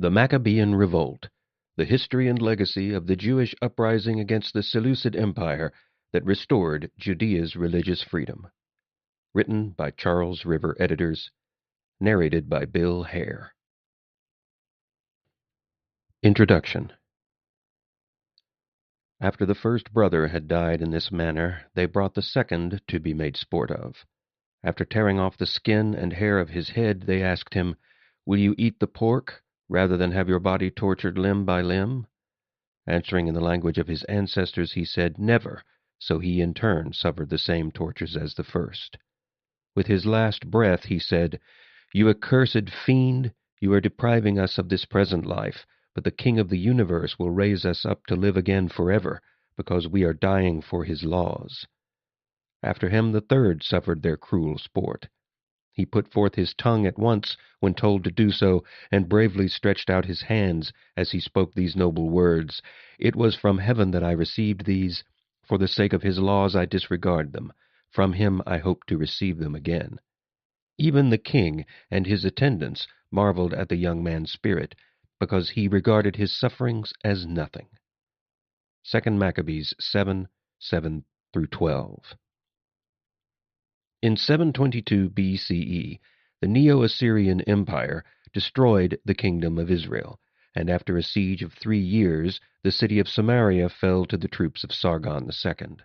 The Maccabean Revolt, the history and legacy of the Jewish uprising against the Seleucid Empire that restored Judea's religious freedom. Written by Charles River Editors. Narrated by Bill Hare. Introduction. After the first brother had died in this manner, they brought the second to be made sport of. After tearing off the skin and hair of his head, they asked him, "Will you eat the pork, rather than have your body tortured limb by limb?" Answering in the language of his ancestors, he said, "Never," so he in turn suffered the same tortures as the first. With his last breath he said, "You accursed fiend, you are depriving us of this present life, but the King of the universe will raise us up to live again forever, because we are dying for his laws." After him the third suffered their cruel sport. He put forth his tongue at once when told to do so, and bravely stretched out his hands as he spoke these noble words. "It was from heaven that I received these. For the sake of his laws I disregard them. From him I hope to receive them again." Even the king and his attendants marveled at the young man's spirit, because he regarded his sufferings as nothing. 2 Maccabees 7:7-12. In 722 BCE, the Neo-Assyrian Empire destroyed the kingdom of Israel, and after a siege of 3 years, the city of Samaria fell to the troops of Sargon II.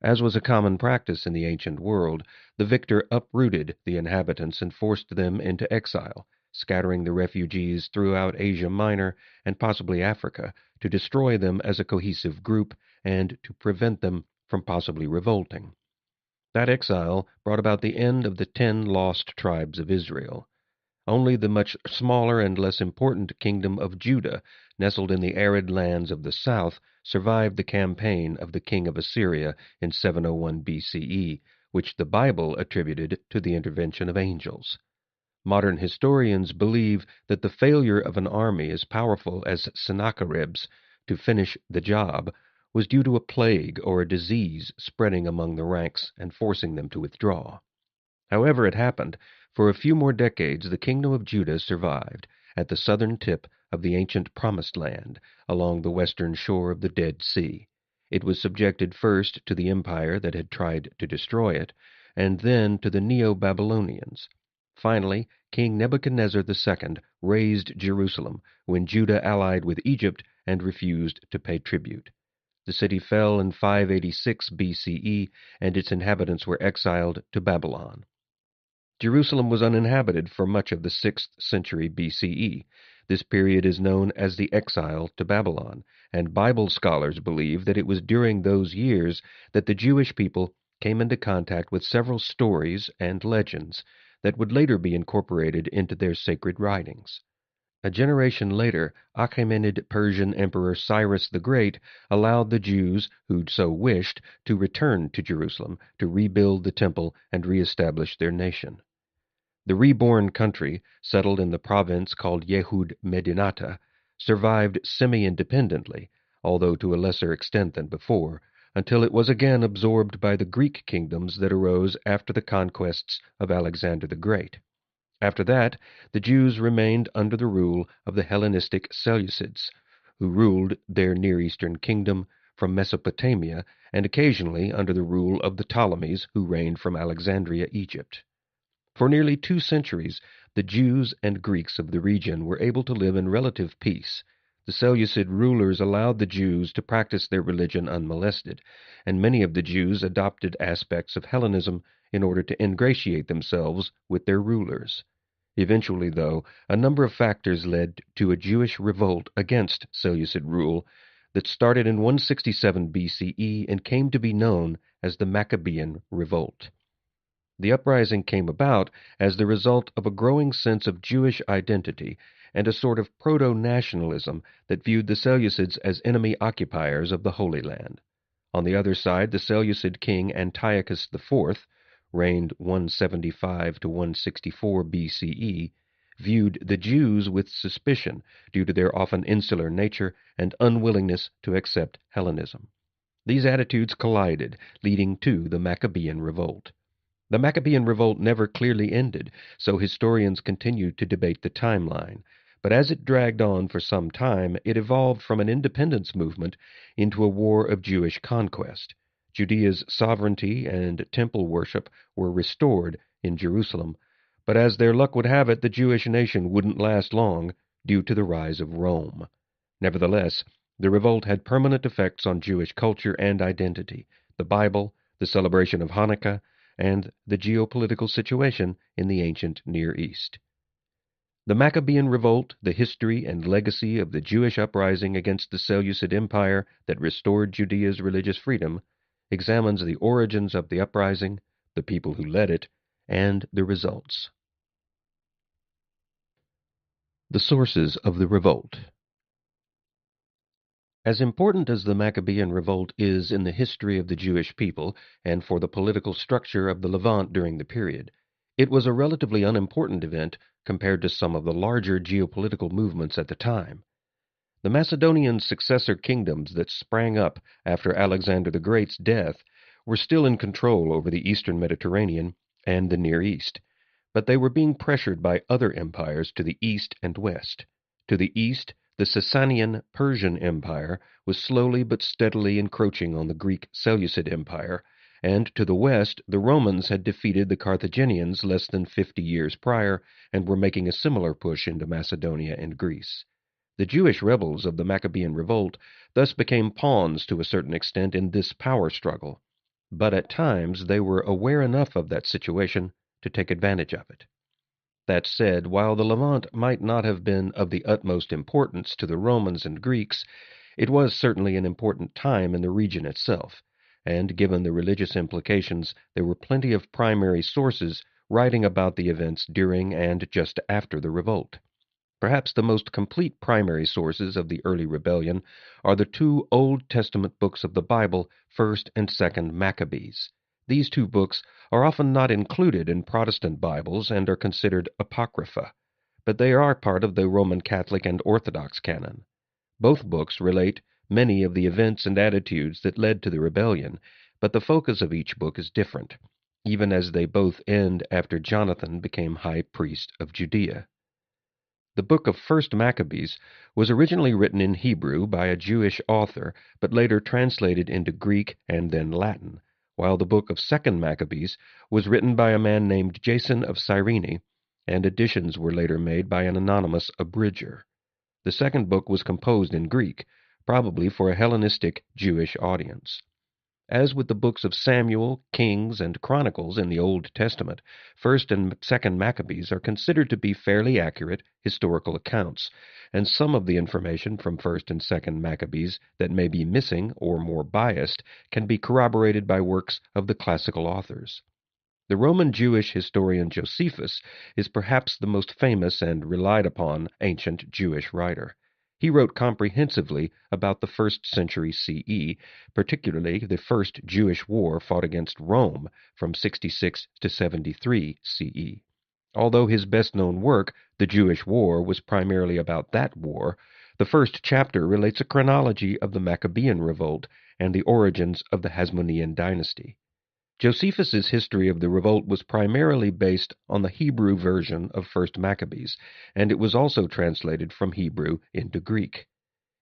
As was a common practice in the ancient world, the victor uprooted the inhabitants and forced them into exile, scattering the refugees throughout Asia Minor and possibly Africa to destroy them as a cohesive group and to prevent them from possibly revolting. That exile brought about the end of the 10 lost tribes of Israel. Only the much smaller and less important kingdom of Judah, nestled in the arid lands of the south, survived the campaign of the king of Assyria in 701 BCE, which the Bible attributed to the intervention of angels. Modern historians believe that the failure of an army as powerful as Sennacherib's to finish the job was due to a plague or a disease spreading among the ranks and forcing them to withdraw. However it happened, for a few more decades the kingdom of Judah survived at the southern tip of the ancient Promised Land, along the western shore of the Dead Sea. It was subjected first to the empire that had tried to destroy it, and then to the Neo-Babylonians. Finally, King Nebuchadnezzar II razed Jerusalem when Judah allied with Egypt and refused to pay tribute. The city fell in 586 BCE, and its inhabitants were exiled to Babylon. Jerusalem was uninhabited for much of the 6th century BCE. This period is known as the exile to Babylon, and Bible scholars believe that it was during those years that the Jewish people came into contact with several stories and legends that would later be incorporated into their sacred writings. A generation later, Achaemenid Persian Emperor Cyrus the Great allowed the Jews who so wished to return to Jerusalem to rebuild the temple and reestablish their nation. The reborn country, settled in the province called Yehud Medinata, survived semi-independently, although to a lesser extent than before, until it was again absorbed by the Greek kingdoms that arose after the conquests of Alexander the Great. After that, the Jews remained under the rule of the Hellenistic Seleucids, who ruled their Near Eastern kingdom from Mesopotamia, and occasionally under the rule of the Ptolemies, who reigned from Alexandria, Egypt. For nearly 2 centuries, the Jews and Greeks of the region were able to live in relative peace. The Seleucid rulers allowed the Jews to practice their religion unmolested, and many of the Jews adopted aspects of Hellenism in order to ingratiate themselves with their rulers. Eventually, though, a number of factors led to a Jewish revolt against Seleucid rule that started in 167 BCE and came to be known as the Maccabean Revolt. The uprising came about as the result of a growing sense of Jewish identity and a sort of proto-nationalism that viewed the Seleucids as enemy occupiers of the Holy Land. On the other side, the Seleucid king Antiochus IV, reigned 175 to 164 BCE, viewed the Jews with suspicion due to their often insular nature and unwillingness to accept Hellenism. These attitudes collided, leading to the Maccabean Revolt. The Maccabean Revolt never clearly ended, so historians continue to debate the timeline, But as it dragged on for some time, it evolved from an independence movement into a war of Jewish conquest. Judea's sovereignty and temple worship were restored in Jerusalem, but as their luck would have it, the Jewish nation wouldn't last long due to the rise of Rome. Nevertheless, the revolt had permanent effects on Jewish culture and identity, the Bible, the celebration of Hanukkah, and the geopolitical situation in the ancient Near East. The Maccabean Revolt, the history and legacy of the Jewish uprising against the Seleucid Empire that restored Judea's religious freedom, examines the origins of the uprising, the people who led it, and the results. The sources of the revolt. As important as the Maccabean Revolt is in the history of the Jewish people and for the political structure of the Levant during the period, it was a relatively unimportant event compared to some of the larger geopolitical movements at the time. The Macedonian successor kingdoms that sprang up after Alexander the Great's death were still in control over the eastern Mediterranean and the Near East, but they were being pressured by other empires to the east and west. To the east, the Sasanian Persian Empire was slowly but steadily encroaching on the Greek Seleucid Empire, and to the west, the Romans had defeated the Carthaginians less than 50 years prior and were making a similar push into Macedonia and Greece. The Jewish rebels of the Maccabean Revolt thus became pawns to a certain extent in this power struggle, but at times they were aware enough of that situation to take advantage of it. That said, while the Levant might not have been of the utmost importance to the Romans and Greeks, it was certainly an important time in the region itself, and given the religious implications, there were plenty of primary sources writing about the events during and just after the revolt. Perhaps the most complete primary sources of the early rebellion are the two Old Testament books of the Bible, 1st and 2nd Maccabees. These two books are often not included in Protestant Bibles and are considered apocrypha, but they are part of the Roman Catholic and Orthodox canon. Both books relate many of the events and attitudes that led to the rebellion, but the focus of each book is different, even as they both end after Jonathan became high priest of Judea. The book of 1st Maccabees was originally written in Hebrew by a Jewish author, but later translated into Greek and then Latin, while the book of 2nd Maccabees was written by a man named Jason of Cyrene, and additions were later made by an anonymous abridger. The second book was composed in Greek, probably for a Hellenistic Jewish audience. As with the books of Samuel, Kings, and Chronicles in the Old Testament, 1st and 2nd Maccabees are considered to be fairly accurate historical accounts, and some of the information from 1st and 2nd Maccabees that may be missing or more biased can be corroborated by works of the classical authors. The Roman Jewish historian Josephus is perhaps the most famous and relied upon ancient Jewish writer. He wrote comprehensively about the 1st century CE, particularly the First Jewish War fought against Rome from 66 to 73 CE. Although his best-known work, The Jewish War, was primarily about that war, the first chapter relates a chronology of the Maccabean Revolt and the origins of the Hasmonean dynasty. Josephus's history of the revolt was primarily based on the Hebrew version of 1st Maccabees, and it was also translated from Hebrew into Greek.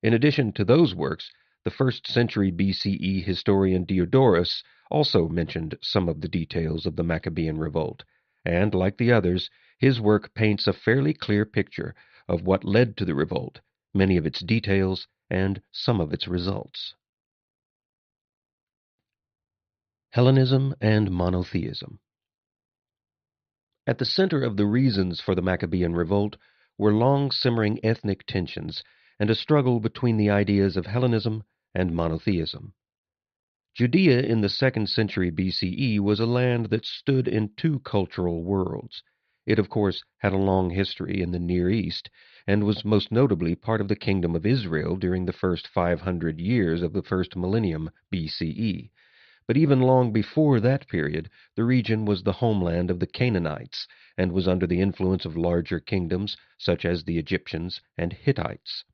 In addition to those works, the 1st century BCE historian Diodorus also mentioned some of the details of the Maccabean revolt, and, like the others, his work paints a fairly clear picture of what led to the revolt, many of its details, and some of its results. Hellenism and monotheism. At the center of the reasons for the Maccabean revolt were long-simmering ethnic tensions and a struggle between the ideas of Hellenism and monotheism. Judea in the 2nd century BCE was a land that stood in two cultural worlds. It, of course, had a long history in the Near East and was most notably part of the Kingdom of Israel during the first 500 years of the first millennium BCE. But even long before that period, the region was the homeland of the Canaanites and was under the influence of larger kingdoms such as the Egyptians and Hittites.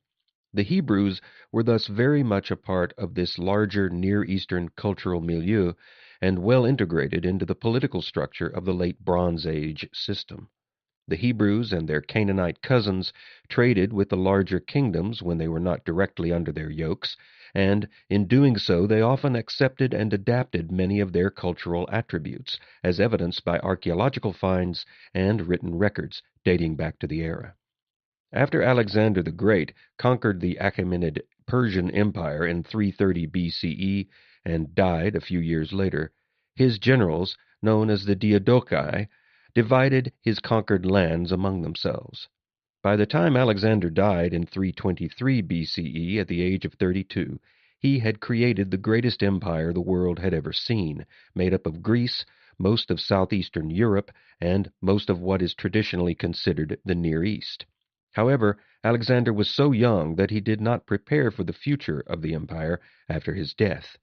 The Hebrews were thus very much a part of this larger Near Eastern cultural milieu and well integrated into the political structure of the late Bronze Age system. The Hebrews and their Canaanite cousins traded with the larger kingdoms when they were not directly under their yokes, and in doing so they often accepted and adapted many of their cultural attributes, as evidenced by archaeological finds and written records dating back to the era. After Alexander the Great conquered the Achaemenid Persian Empire in 330 BCE and died a few years later, his generals, known as the Diadochi, divided his conquered lands among themselves. By the time Alexander died in 323 BCE at the age of 32, he had created the greatest empire the world had ever seen, made up of Greece, most of southeastern Europe, and most of what is traditionally considered the Near East. However, Alexander was so young that he did not prepare for the future of the empire after his death.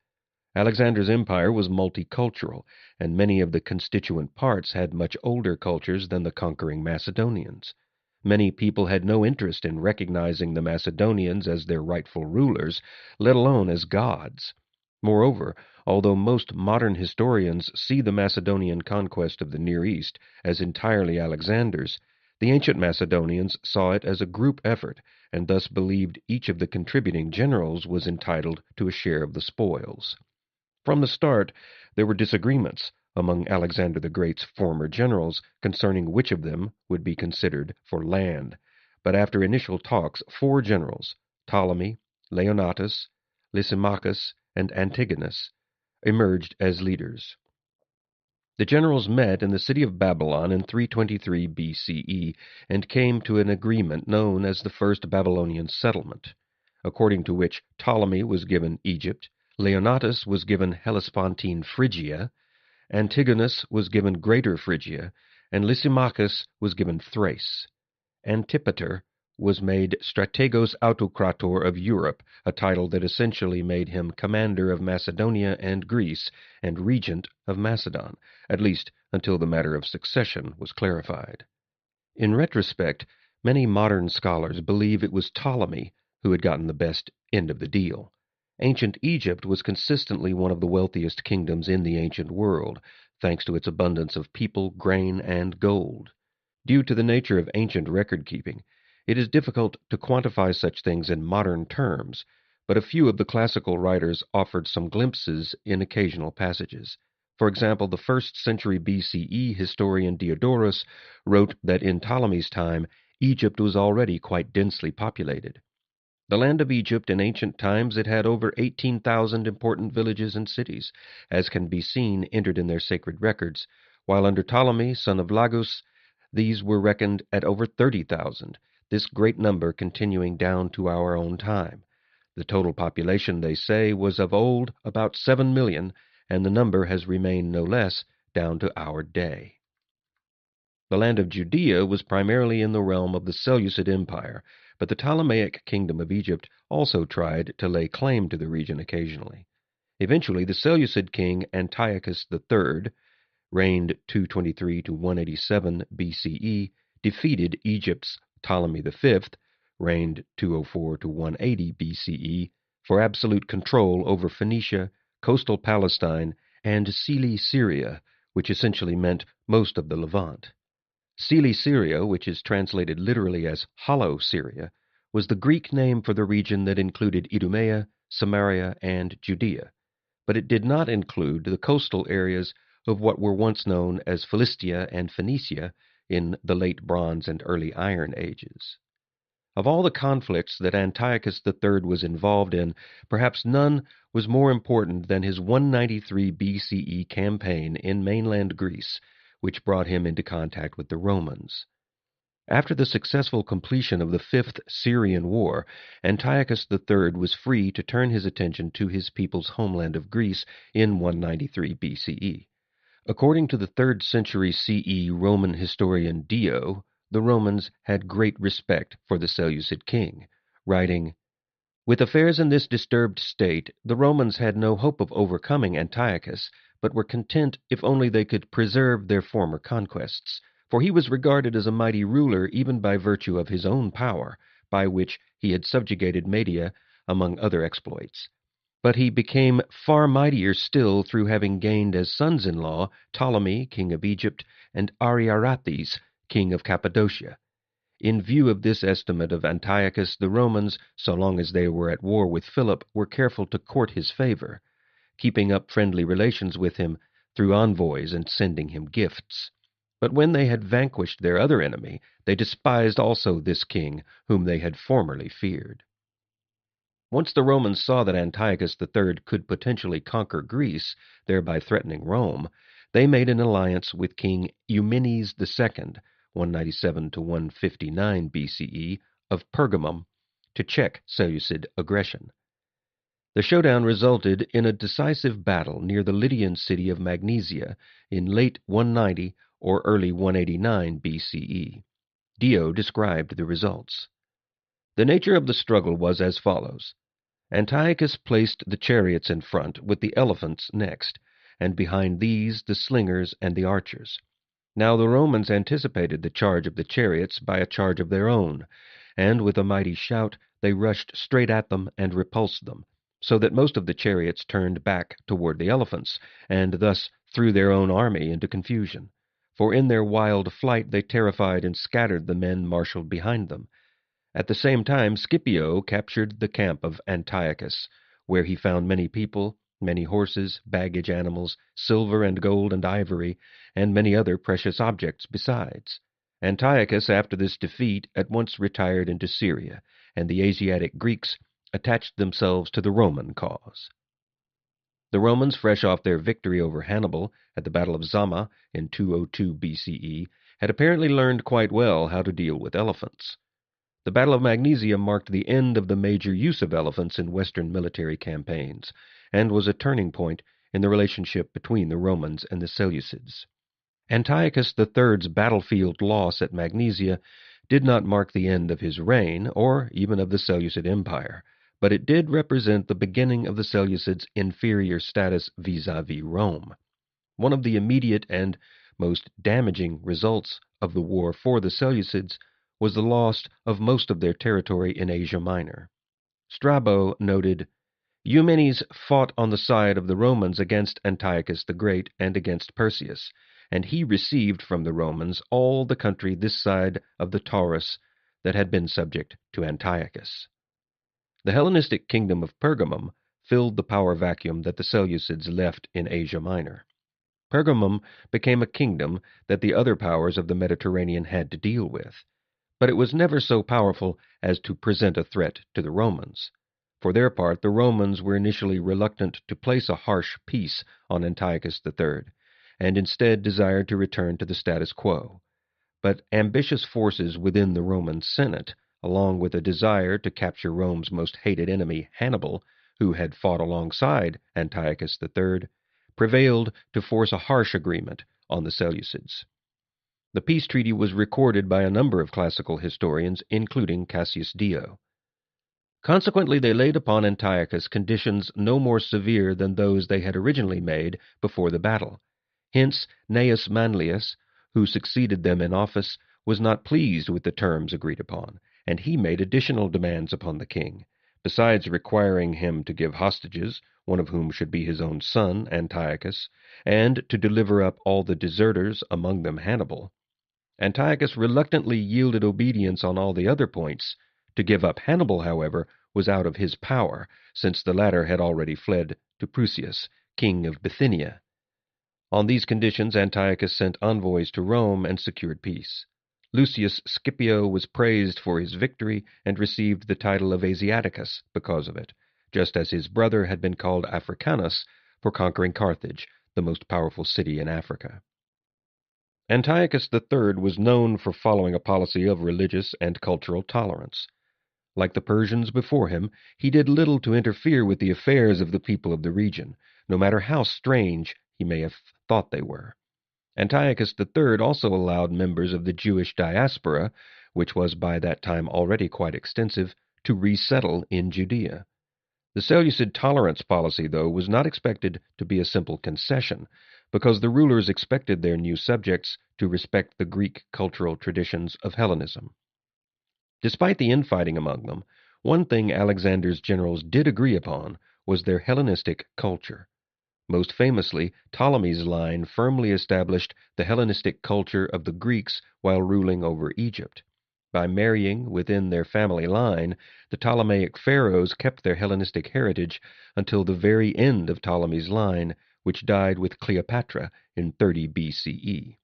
Alexander's empire was multicultural, and many of the constituent parts had much older cultures than the conquering Macedonians. Many people had no interest in recognizing the Macedonians as their rightful rulers, let alone as gods. Moreover, although most modern historians see the Macedonian conquest of the Near East as entirely Alexander's, the ancient Macedonians saw it as a group effort, and thus believed each of the contributing generals was entitled to a share of the spoils. From the start, there were disagreements among Alexander the Great's former generals concerning which of them would be considered for land, but after initial talks, 4 generals, Ptolemy, Leonatus, Lysimachus, and Antigonus, emerged as leaders. The generals met in the city of Babylon in 323 BCE and came to an agreement known as the First Babylonian Settlement, according to which Ptolemy was given Egypt, Leonatus was given Hellespontine Phrygia, Antigonus was given Greater Phrygia, and Lysimachus was given Thrace. Antipater was made Strategos Autocrator of Europe, a title that essentially made him commander of Macedonia and Greece and regent of Macedon, at least until the matter of succession was clarified. In retrospect, many modern scholars believe it was Ptolemy who had gotten the best end of the deal. Ancient Egypt was consistently one of the wealthiest kingdoms in the ancient world, thanks to its abundance of people, grain, and gold. Due to the nature of ancient record-keeping, it is difficult to quantify such things in modern terms, but a few of the classical writers offered some glimpses in occasional passages. For example, the 1st century BCE historian Diodorus wrote that in Ptolemy's time, Egypt was already quite densely populated. The land of Egypt in ancient times, it had over 18,000 important villages and cities, as can be seen entered in their sacred records, while under Ptolemy, son of Lagus, these were reckoned at over 30,000, this great number continuing down to our own time. The total population, they say, was of old about 7 million, and the number has remained no less down to our day. The land of Judea was primarily in the realm of the Seleucid Empire, but the Ptolemaic kingdom of Egypt also tried to lay claim to the region occasionally. Eventually, the Seleucid king Antiochus III, reigned 223 to 187 BCE, defeated Egypt's Ptolemy V, reigned 204 to 180 BCE, for absolute control over Phoenicia, coastal Palestine, and Cilicia, which essentially meant most of the Levant. Cilicia, which is translated literally as Hollow Syria, was the Greek name for the region that included Idumea, Samaria, and Judea, but it did not include the coastal areas of what were once known as Philistia and Phoenicia in the late Bronze and early Iron Ages. Of all the conflicts that Antiochus III was involved in, perhaps none was more important than his 193 BCE campaign in mainland Greece, which brought him into contact with the Romans. After the successful completion of the 5th Syrian War, Antiochus III was free to turn his attention to his people's homeland of Greece in 193 BCE. According to the 3rd century CE Roman historian Dio, the Romans had great respect for the Seleucid king, writing, "With affairs in this disturbed state, the Romans had no hope of overcoming Antiochus, but were content if only they could preserve their former conquests, for he was regarded as a mighty ruler even by virtue of his own power, by which he had subjugated Media, among other exploits. But he became far mightier still through having gained as sons-in-law Ptolemy, king of Egypt, and Ariarathes, king of Cappadocia. In view of this estimate of Antiochus, the Romans, so long as they were at war with Philip, were careful to court his favor, keeping up friendly relations with him through envoys and sending him gifts. But when they had vanquished their other enemy, they despised also this king, whom they had formerly feared. Once the Romans saw that Antiochus III could potentially conquer Greece, thereby threatening Rome, they made an alliance with King Eumenes II, 197 to 159 BCE, of Pergamum, to check Seleucid aggression. The showdown resulted in a decisive battle near the Lydian city of Magnesia in late 190 or early 189 BCE. Dio described the results. The nature of the struggle was as follows. Antiochus placed the chariots in front, with the elephants next, and behind these the slingers and the archers. Now the Romans anticipated the charge of the chariots by a charge of their own, and with a mighty shout they rushed straight at them and repulsed them, so that most of the chariots turned back toward the elephants, and thus threw their own army into confusion. For in their wild flight they terrified and scattered the men marshaled behind them. At the same time Scipio captured the camp of Antiochus, where he found many people, many horses, baggage animals, silver and gold and ivory, and many other precious objects besides. Antiochus, after this defeat, at once retired into Syria, and the Asiatic Greeks attached themselves to the Roman cause. The Romans, fresh off their victory over Hannibal at the Battle of Zama in 202 BCE, had apparently learned quite well how to deal with elephants. The Battle of Magnesia marked the end of the major use of elephants in Western military campaigns, and was a turning point in the relationship between the Romans and the Seleucids. Antiochus III's battlefield loss at Magnesia did not mark the end of his reign, or even of the Seleucid Empire, but it did represent the beginning of the Seleucids' inferior status vis-à-vis Rome. One of the immediate and most damaging results of the war for the Seleucids was the loss of most of their territory in Asia Minor. Strabo noted, Eumenes fought on the side of the Romans against Antiochus the Great and against Perseus, and he received from the Romans all the country this side of the Taurus that had been subject to Antiochus. The Hellenistic kingdom of Pergamum filled the power vacuum that the Seleucids left in Asia Minor. Pergamum became a kingdom that the other powers of the Mediterranean had to deal with, but it was never so powerful as to present a threat to the Romans. For their part, the Romans were initially reluctant to place a harsh peace on Antiochus III, and instead desired to return to the status quo. But ambitious forces within the Roman Senate, along with a desire to capture Rome's most hated enemy, Hannibal, who had fought alongside Antiochus III, prevailed to force a harsh agreement on the Seleucids. The peace treaty was recorded by a number of classical historians, including Cassius Dio. Consequently, they laid upon Antiochus conditions no more severe than those they had originally made before the battle. Hence, Gnaeus Manlius, who succeeded them in office, was not pleased with the terms agreed upon, and he made additional demands upon the king, besides requiring him to give hostages, one of whom should be his own son, Antiochus, and to deliver up all the deserters, among them Hannibal. Antiochus reluctantly yielded obedience on all the other points. To give up Hannibal, however, was out of his power, since the latter had already fled to Prusias, king of Bithynia. On these conditions, Antiochus sent envoys to Rome and secured peace. Lucius Scipio was praised for his victory and received the title of Asiaticus because of it, just as his brother had been called Africanus for conquering Carthage, the most powerful city in Africa. Antiochus III was known for following a policy of religious and cultural tolerance. Like the Persians before him, he did little to interfere with the affairs of the people of the region, no matter how strange he may have thought they were. Antiochus III also allowed members of the Jewish diaspora, which was by that time already quite extensive, to resettle in Judea. The Seleucid tolerance policy, though, was not expected to be a simple concession, because the rulers expected their new subjects to respect the Greek cultural traditions of Hellenism. Despite the infighting among them, one thing Alexander's generals did agree upon was their Hellenistic culture. Most famously, Ptolemy's line firmly established the Hellenistic culture of the Greeks while ruling over Egypt. By marrying within their family line, the Ptolemaic pharaohs kept their Hellenistic heritage until the very end of Ptolemy's line, which died with Cleopatra in 30 BCE.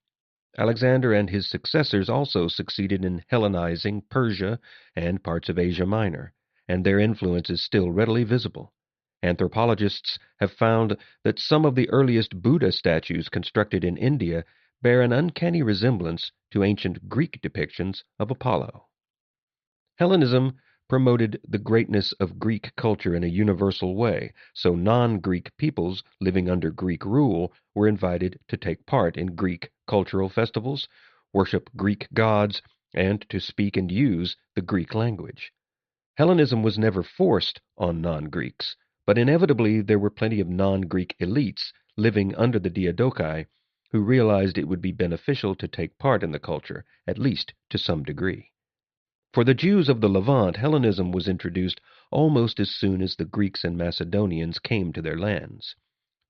Alexander and his successors also succeeded in Hellenizing Persia and parts of Asia Minor, and their influence is still readily visible. Anthropologists have found that some of the earliest Buddha statues constructed in India bear an uncanny resemblance to ancient Greek depictions of Apollo. Hellenism promoted the greatness of Greek culture in a universal way, so non-Greek peoples living under Greek rule were invited to take part in Greek cultural festivals, worship Greek gods, and to speak and use the Greek language. Hellenism was never forced on non-Greeks, but inevitably there were plenty of non-Greek elites living under the Diadochi who realized it would be beneficial to take part in the culture, at least to some degree. For the Jews of the Levant, Hellenism was introduced almost as soon as the Greeks and Macedonians came to their lands.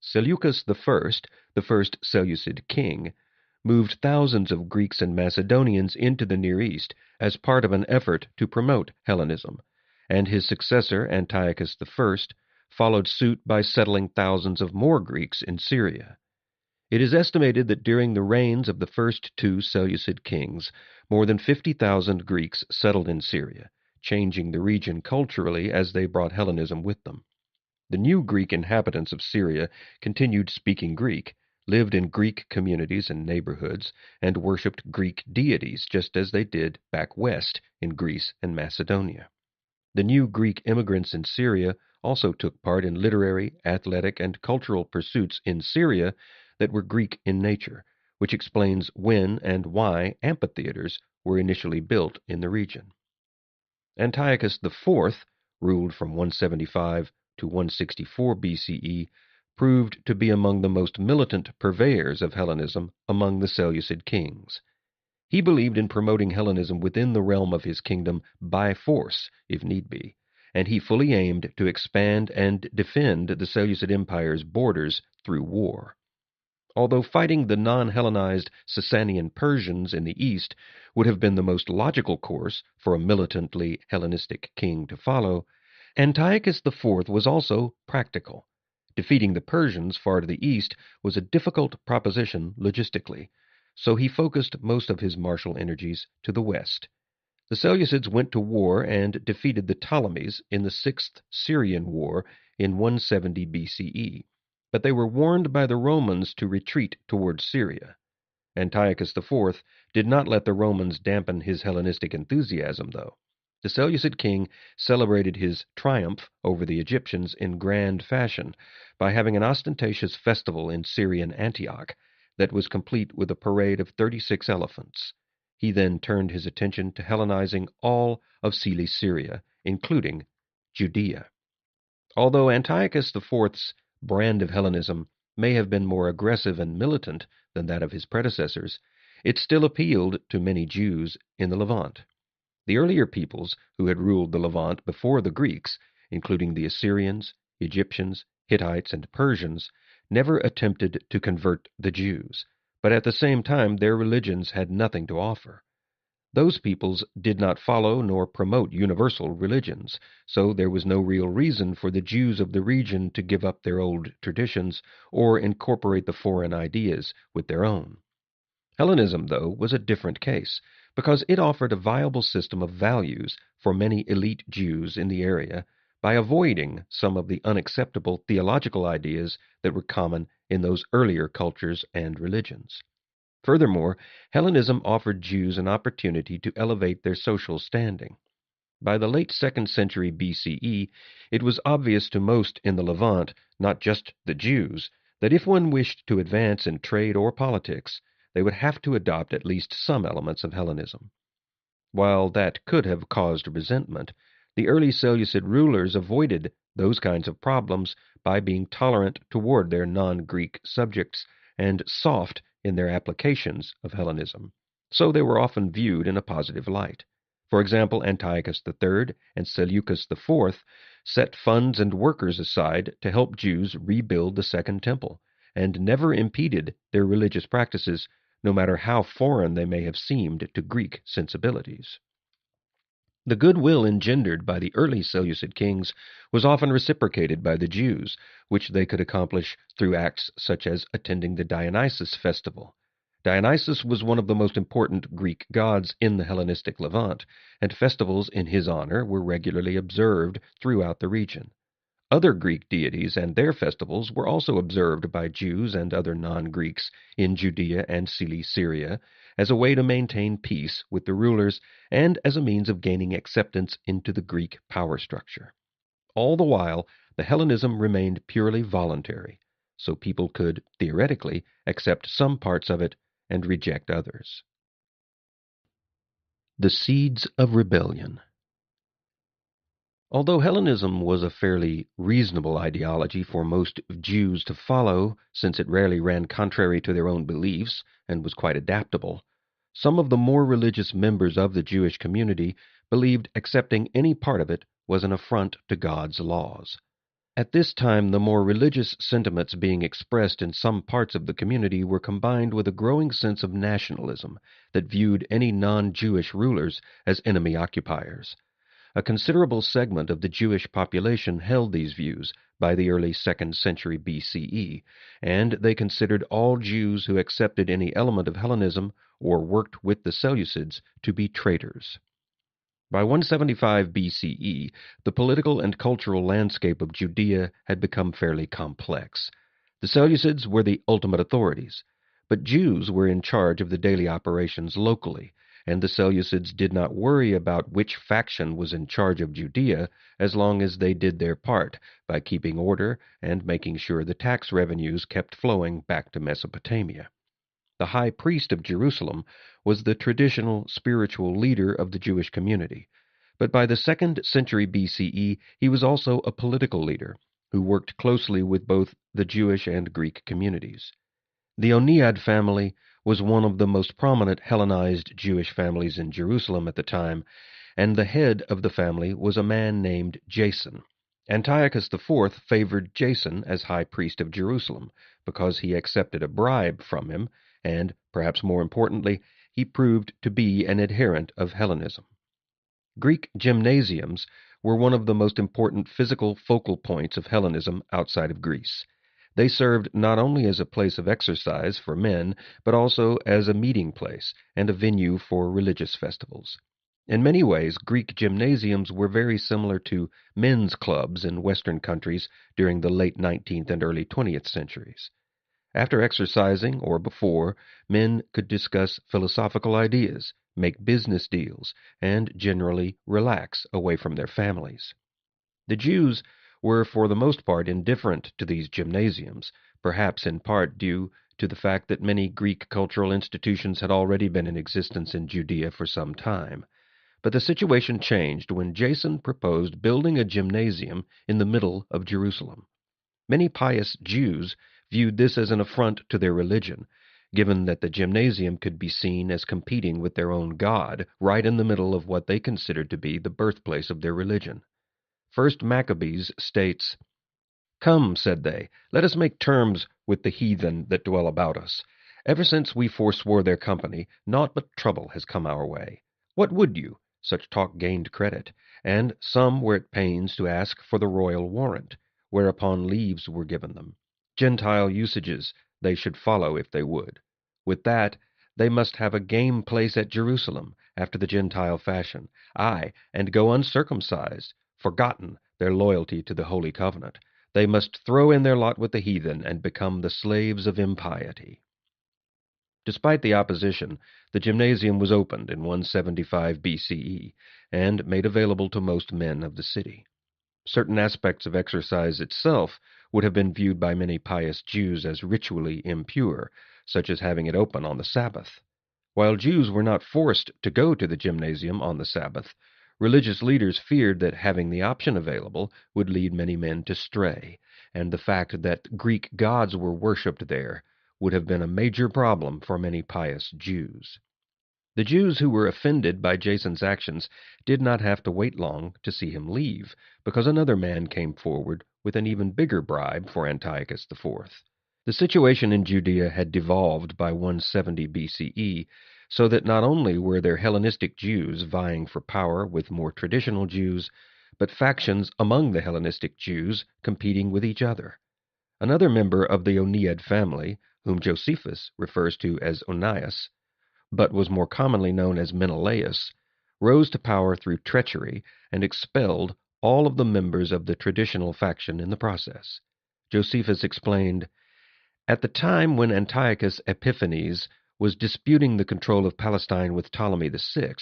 Seleucus I, the first Seleucid king, moved thousands of Greeks and Macedonians into the Near East as part of an effort to promote Hellenism, and his successor, Antiochus I, followed suit by settling thousands of more Greeks in Syria. It is estimated that during the reigns of the first two Seleucid kings, more than 50,000 Greeks settled in Syria, changing the region culturally as they brought Hellenism with them. The new Greek inhabitants of Syria continued speaking Greek, lived in Greek communities and neighborhoods, and worshipped Greek deities just as they did back west in Greece and Macedonia. The new Greek immigrants in Syria also took part in literary, athletic, and cultural pursuits in Syria that were Greek in nature, which explains when and why amphitheaters were initially built in the region. Antiochus IV, ruled from 175 to 164 BCE, proved to be among the most militant purveyors of Hellenism among the Seleucid kings. He believed in promoting Hellenism within the realm of his kingdom by force, if need be, and he fully aimed to expand and defend the Seleucid Empire's borders through war. Although fighting the non-Hellenized Sasanian Persians in the east would have been the most logical course for a militantly Hellenistic king to follow, Antiochus IV was also practical. Defeating the Persians far to the east was a difficult proposition logistically, so he focused most of his martial energies to the west. The Seleucids went to war and defeated the Ptolemies in the Sixth Syrian War in 170 BCE. But they were warned by the Romans to retreat towards Syria. Antiochus IV did not let the Romans dampen his Hellenistic enthusiasm, though. The Seleucid king celebrated his triumph over the Egyptians in grand fashion by having an ostentatious festival in Syrian Antioch that was complete with a parade of 36 elephants. He then turned his attention to Hellenizing all of Cilicia, including Judea. Although Antiochus IV's brand of Hellenism may have been more aggressive and militant than that of his predecessors, it still appealed to many Jews in the Levant. The earlier peoples who had ruled the Levant before the Greeks, including the Assyrians, Egyptians, Hittites, and Persians, never attempted to convert the Jews, but at the same time their religions had nothing to offer. Those peoples did not follow nor promote universal religions, so there was no real reason for the Jews of the region to give up their old traditions or incorporate the foreign ideas with their own. Hellenism, though, was a different case, because it offered a viable system of values for many elite Jews in the area by avoiding some of the unacceptable theological ideas that were common in those earlier cultures and religions. Furthermore, Hellenism offered Jews an opportunity to elevate their social standing. By the late 2nd century BCE, it was obvious to most in the Levant, not just the Jews, that if one wished to advance in trade or politics, they would have to adopt at least some elements of Hellenism. While that could have caused resentment, the early Seleucid rulers avoided those kinds of problems by being tolerant toward their non-Greek subjects and soft in their applications of Hellenism, so they were often viewed in a positive light. For example, Antiochus III and Seleucus IV set funds and workers aside to help Jews rebuild the Second Temple, and never impeded their religious practices, no matter how foreign they may have seemed to Greek sensibilities. The goodwill engendered by the early Seleucid kings was often reciprocated by the Jews, which they could accomplish through acts such as attending the Dionysus festival. Dionysus was one of the most important Greek gods in the Hellenistic Levant, and festivals in his honor were regularly observed throughout the region. Other Greek deities and their festivals were also observed by Jews and other non-Greeks in Judea and Cilicia as a way to maintain peace with the rulers and as a means of gaining acceptance into the Greek power structure. All the while, the Hellenism remained purely voluntary, so people could, theoretically, accept some parts of it and reject others. The Seeds of Rebellion. Although Hellenism was a fairly reasonable ideology for most Jews to follow, since it rarely ran contrary to their own beliefs and was quite adaptable, some of the more religious members of the Jewish community believed accepting any part of it was an affront to God's laws. At this time, the more religious sentiments being expressed in some parts of the community were combined with a growing sense of nationalism that viewed any non-Jewish rulers as enemy occupiers. A considerable segment of the Jewish population held these views by the early 2nd century BCE, and they considered all Jews who accepted any element of Hellenism or worked with the Seleucids to be traitors. By 175 BCE, the political and cultural landscape of Judea had become fairly complex. The Seleucids were the ultimate authorities, but Jews were in charge of the daily operations locally, and the Seleucids did not worry about which faction was in charge of Judea as long as they did their part by keeping order and making sure the tax revenues kept flowing back to Mesopotamia. The high priest of Jerusalem was the traditional spiritual leader of the Jewish community, but by the 2nd century BCE he was also a political leader who worked closely with both the Jewish and Greek communities. The Onead family was one of the most prominent Hellenized Jewish families in Jerusalem at the time, and the head of the family was a man named Jason. Antiochus IV favored Jason as high priest of Jerusalem because he accepted a bribe from him, and, perhaps more importantly, he proved to be an adherent of Hellenism. Greek gymnasiums were one of the most important physical focal points of Hellenism outside of Greece. They served not only as a place of exercise for men, but also as a meeting place and a venue for religious festivals. In many ways, Greek gymnasiums were very similar to men's clubs in Western countries during the late 19th and early 20th centuries. After exercising, or before, men could discuss philosophical ideas, make business deals, and generally relax away from their families. The Jews were for the most part indifferent to these gymnasiums, perhaps in part due to the fact that many Greek cultural institutions had already been in existence in Judea for some time. But the situation changed when Jason proposed building a gymnasium in the middle of Jerusalem. Many pious Jews viewed this as an affront to their religion, given that the gymnasium could be seen as competing with their own God right in the middle of what they considered to be the birthplace of their religion. First Maccabees states, "Come," said they, "let us make terms with the heathen that dwell about us. Ever since we forswore their company, naught but trouble has come our way. What would you?" Such talk gained credit, and some were at pains to ask for the royal warrant, whereupon leaves were given them. Gentile usages they should follow if they would. With that, they must have a game place at Jerusalem, after the Gentile fashion, aye, and go uncircumcised, forgotten their loyalty to the Holy Covenant. They must throw in their lot with the heathen and become the slaves of impiety. Despite the opposition, the gymnasium was opened in 175 BCE and made available to most men of the city. Certain aspects of exercise itself would have been viewed by many pious Jews as ritually impure, such as having it open on the Sabbath. While Jews were not forced to go to the gymnasium on the Sabbath, religious leaders feared that having the option available would lead many men to stray, and the fact that Greek gods were worshipped there would have been a major problem for many pious Jews. The Jews who were offended by Jason's actions did not have to wait long to see him leave, because another man came forward with an even bigger bribe for Antiochus IV. The situation in Judea had devolved by 170 BCE, so that not only were there Hellenistic Jews vying for power with more traditional Jews, but factions among the Hellenistic Jews competing with each other. Another member of the Oneid family, whom Josephus refers to as Onias, but was more commonly known as Menelaus, rose to power through treachery and expelled all of the members of the traditional faction in the process. Josephus explained, "At the time when Antiochus Epiphanes was disputing the control of Palestine with Ptolemy VI,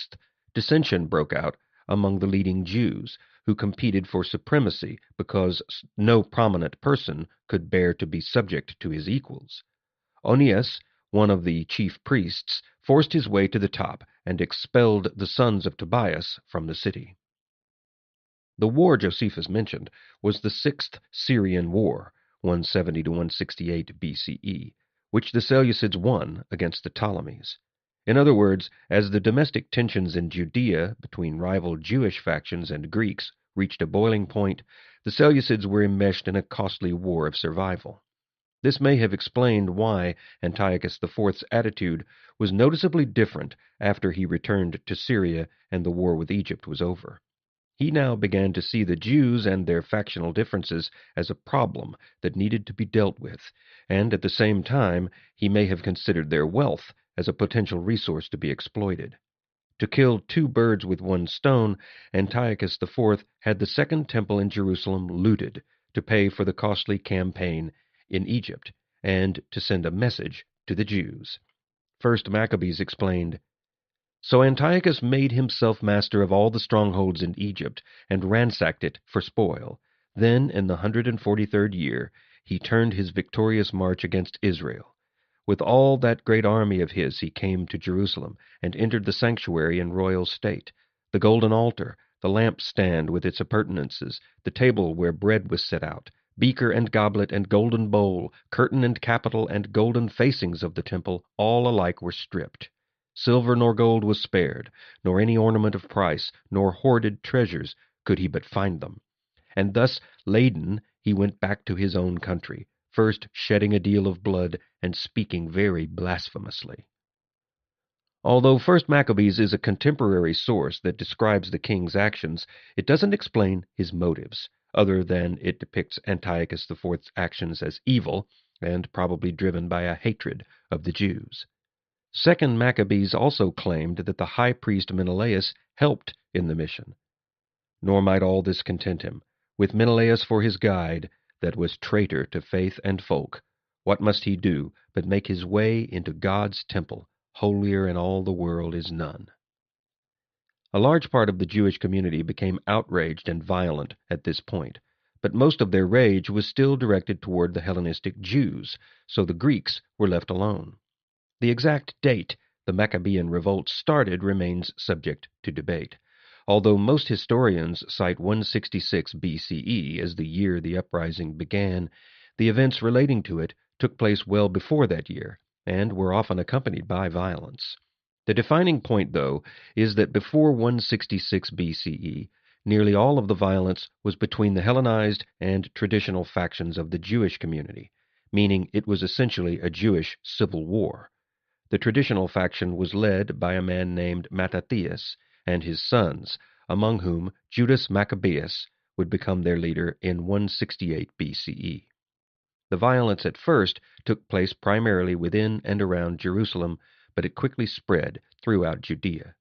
dissension broke out among the leading Jews, who competed for supremacy because no prominent person could bear to be subject to his equals. Onias, one of the chief priests, forced his way to the top and expelled the sons of Tobias from the city." The war Josephus mentioned was the Sixth Syrian War, 170 to 168 BCE, which the Seleucids won against the Ptolemies. In other words, as the domestic tensions in Judea between rival Jewish factions and Greeks reached a boiling point, the Seleucids were enmeshed in a costly war of survival. This may have explained why Antiochus IV's attitude was noticeably different after he returned to Syria and the war with Egypt was over. He now began to see the Jews and their factional differences as a problem that needed to be dealt with, and at the same time he may have considered their wealth as a potential resource to be exploited. To kill two birds with one stone, Antiochus IV had the Second Temple in Jerusalem looted to pay for the costly campaign in Egypt and to send a message to the Jews. First Maccabees explained, "So Antiochus made himself master of all the strongholds in Egypt and ransacked it for spoil. Then, in the 143rd year, he turned his victorious march against Israel. With all that great army of his he came to Jerusalem and entered the sanctuary in royal state, the golden altar, the lampstand with its appurtenances, the table where bread was set out, beaker and goblet and golden bowl, curtain and capital and golden facings of the temple, all alike were stripped. Silver nor gold was spared, nor any ornament of price, nor hoarded treasures, could he but find them. And thus laden he went back to his own country, first shedding a deal of blood and speaking very blasphemously." Although First Maccabees is a contemporary source that describes the king's actions, it doesn't explain his motives, other than it depicts Antiochus IV's actions as evil and probably driven by a hatred of the Jews. Second Maccabees also claimed that the high priest Menelaus helped in the mission. Nor might all this content him. With Menelaus for his guide, that was traitor to faith and folk, what must he do but make his way into God's temple, holier in all the world is none? A large part of the Jewish community became outraged and violent at this point, but most of their rage was still directed toward the Hellenistic Jews, so the Greeks were left alone. The exact date the Maccabean revolt started remains subject to debate, although most historians cite 166 BCE as the year the uprising began. The events relating to it took place well before that year, and were often accompanied by violence. The defining point, though, is that before 166 BCE, nearly all of the violence was between the Hellenized and traditional factions of the Jewish community, meaning it was essentially a Jewish civil war. The traditional faction was led by a man named Mattathias and his sons, among whom Judas Maccabeus would become their leader in 168 BCE. The violence at first took place primarily within and around Jerusalem, but it quickly spread throughout Judea.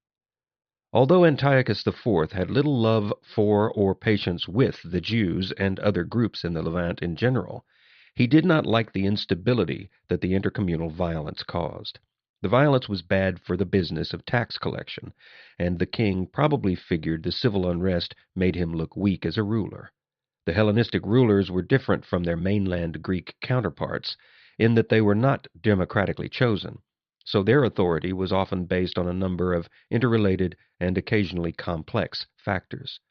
Although Antiochus IV had little love for or patience with the Jews and other groups in the Levant in general, he did not like the instability that the intercommunal violence caused. The violence was bad for the business of tax collection, and the king probably figured the civil unrest made him look weak as a ruler. The Hellenistic rulers were different from their mainland Greek counterparts in that they were not democratically chosen, so their authority was often based on a number of interrelated and occasionally complex factors.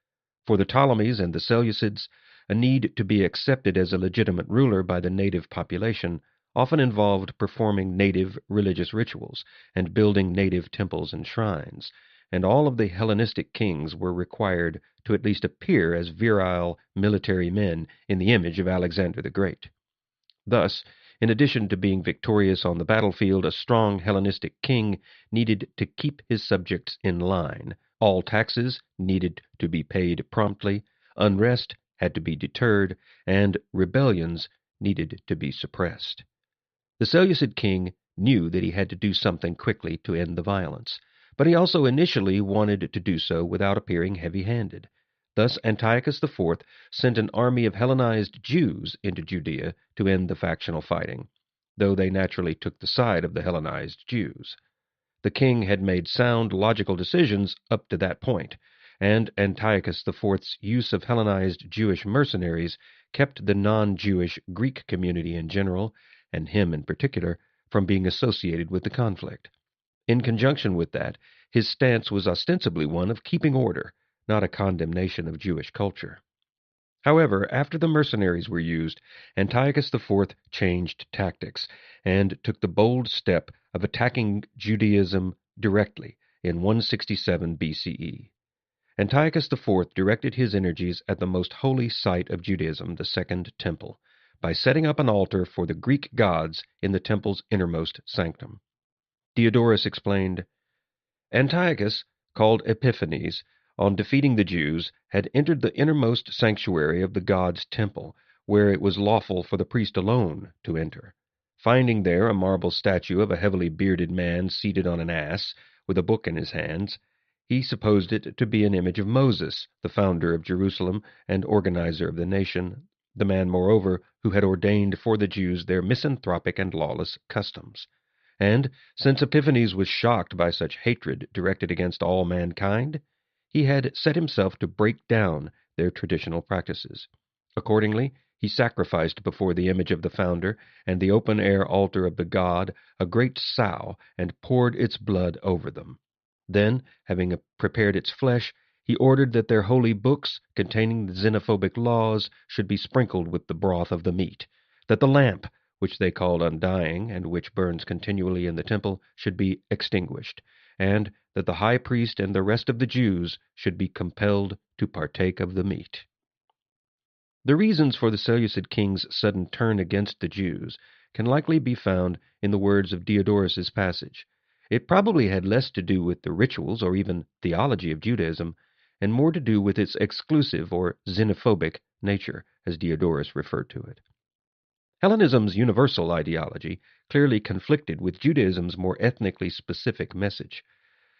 For the Ptolemies and the Seleucids, a need to be accepted as a legitimate ruler by the native population often involved performing native religious rituals and building native temples and shrines, and all of the Hellenistic kings were required to at least appear as virile military men in the image of Alexander the Great. Thus, in addition to being victorious on the battlefield, a strong Hellenistic king needed to keep his subjects in line. All taxes needed to be paid promptly, unrest had to be deterred, and rebellions needed to be suppressed. The Seleucid king knew that he had to do something quickly to end the violence, but he also initially wanted to do so without appearing heavy-handed. Thus Antiochus IV sent an army of Hellenized Jews into Judea to end the factional fighting, though they naturally took the side of the Hellenized Jews. The king had made sound, logical decisions up to that point, and Antiochus IV's use of Hellenized Jewish mercenaries kept the non-Jewish Greek community in general, and him in particular, from being associated with the conflict. In conjunction with that, his stance was ostensibly one of keeping order, not a condemnation of Jewish culture. However, after the mercenaries were used, Antiochus IV changed tactics and took the bold step of attacking Judaism directly in 167 BCE. Antiochus IV directed his energies at the most holy site of Judaism, the Second Temple, by setting up an altar for the Greek gods in the temple's innermost sanctum. Diodorus explained, Antiochus, called Epiphanes, on defeating the Jews, had entered the innermost sanctuary of the god's temple, where it was lawful for the priest alone to enter. Finding there a marble statue of a heavily bearded man seated on an ass, with a book in his hands, he supposed it to be an image of Moses, the founder of Jerusalem and organizer of the nation, the man, moreover, who had ordained for the Jews their misanthropic and lawless customs. And, since Epiphanes was shocked by such hatred directed against all mankind, he had set himself to break down their traditional practices. Accordingly, he sacrificed before the image of the founder and the open-air altar of the god a great sow and poured its blood over them. Then, having prepared its flesh, he ordered that their holy books, containing the xenophobic laws, should be sprinkled with the broth of the meat, that the lamp, which they called undying, and which burns continually in the temple, should be extinguished, and that the high priest and the rest of the Jews should be compelled to partake of the meat. The reasons for the Seleucid king's sudden turn against the Jews can likely be found in the words of Diodorus's passage. It probably had less to do with the rituals or even theology of Judaism, and more to do with its exclusive or xenophobic nature, as Diodorus referred to it. Hellenism's universal ideology clearly conflicted with Judaism's more ethnically specific message.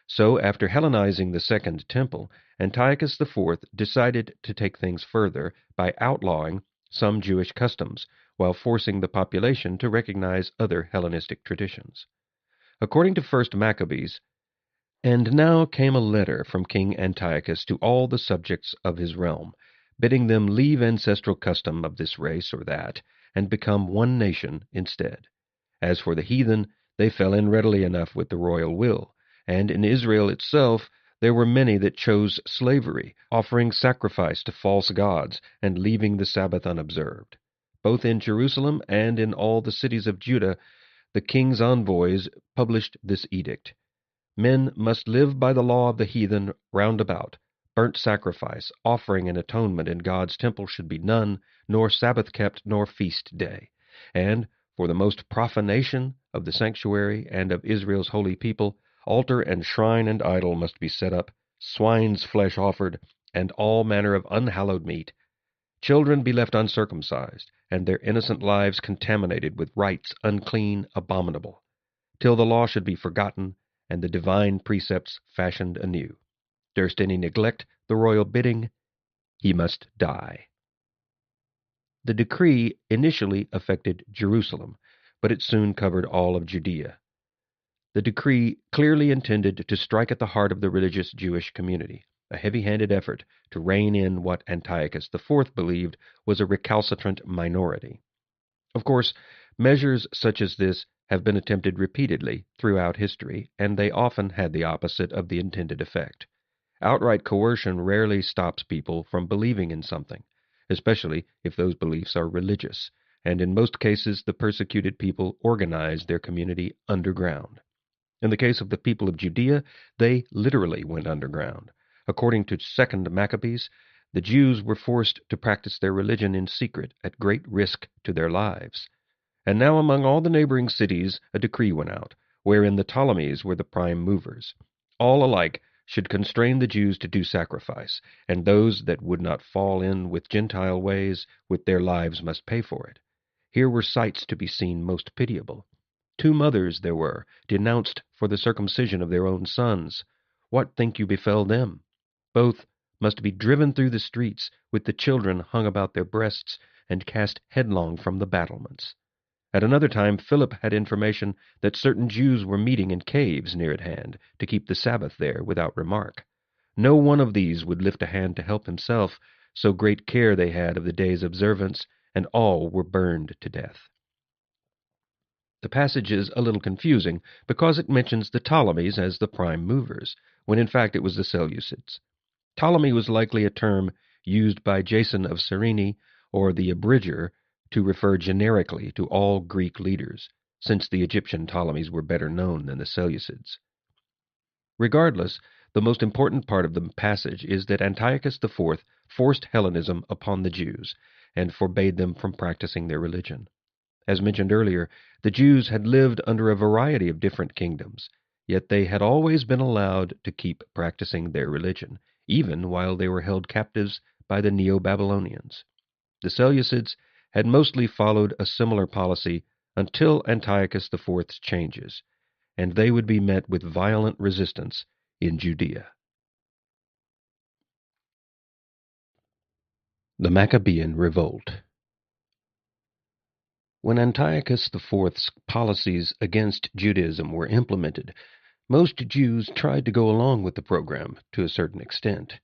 So, after Hellenizing the Second Temple, Antiochus IV decided to take things further by outlawing some Jewish customs, while forcing the population to recognize other Hellenistic traditions. According to 1 Maccabees, And now came a letter from King Antiochus to all the subjects of his realm, bidding them leave ancestral custom of this race or that, and become one nation instead. As for the heathen, they fell in readily enough with the royal will, and in Israel itself there were many that chose slavery, offering sacrifice to false gods, and leaving the Sabbath unobserved. Both in Jerusalem and in all the cities of Judah, the king's envoys published this edict. Men must live by the law of the heathen round about. Burnt sacrifice, offering, and atonement in God's temple should be none, nor Sabbath kept, nor feast day. And for the most profanation of the sanctuary and of Israel's holy people, altar and shrine and idol must be set up, swine's flesh offered, and all manner of unhallowed meat. Children be left uncircumcised, and their innocent lives contaminated with rites unclean, abominable, till the law should be forgotten, and the divine precepts fashioned anew. Durst any neglect the royal bidding, he must die. The decree initially affected Jerusalem, but it soon covered all of Judea. The decree clearly intended to strike at the heart of the religious Jewish community, a heavy-handed effort to rein in what Antiochus IV believed was a recalcitrant minority. Of course, measures such as this have been attempted repeatedly throughout history, and they often had the opposite of the intended effect. Outright coercion rarely stops people from believing in something, especially if those beliefs are religious, and in most cases the persecuted people organized their community underground. In the case of the people of Judea, they literally went underground. According to 2nd Maccabees, the Jews were forced to practice their religion in secret at great risk to their lives. And now among all the neighboring cities a decree went out, wherein the Ptolemies were the prime movers. All alike should constrain the Jews to do sacrifice, and those that would not fall in with Gentile ways, with their lives must pay for it. Here were sights to be seen most pitiable. 2 mothers there were, denounced for the circumcision of their own sons. What think you befell them? Both must be driven through the streets, with the children hung about their breasts, and cast headlong from the battlements. At another time Philip had information that certain Jews were meeting in caves near at hand to keep the Sabbath there without remark. No one of these would lift a hand to help himself, so great care they had of the day's observance, and all were burned to death. The passage is a little confusing because it mentions the Ptolemies as the prime movers, when in fact it was the Seleucids. Ptolemy was likely a term used by Jason of Cyrene or the Abridger to refer generically to all Greek leaders, since the Egyptian Ptolemies were better known than the Seleucids. Regardless, the most important part of the passage is that Antiochus IV forced Hellenism upon the Jews and forbade them from practicing their religion. As mentioned earlier, the Jews had lived under a variety of different kingdoms, yet they had always been allowed to keep practicing their religion, even while they were held captives by the Neo-Babylonians. The Seleucids had mostly followed a similar policy until Antiochus IV's changes, and they would be met with violent resistance in Judea. The Maccabean Revolt. When Antiochus IV's policies against Judaism were implemented, most Jews tried to go along with the program to a certain extent.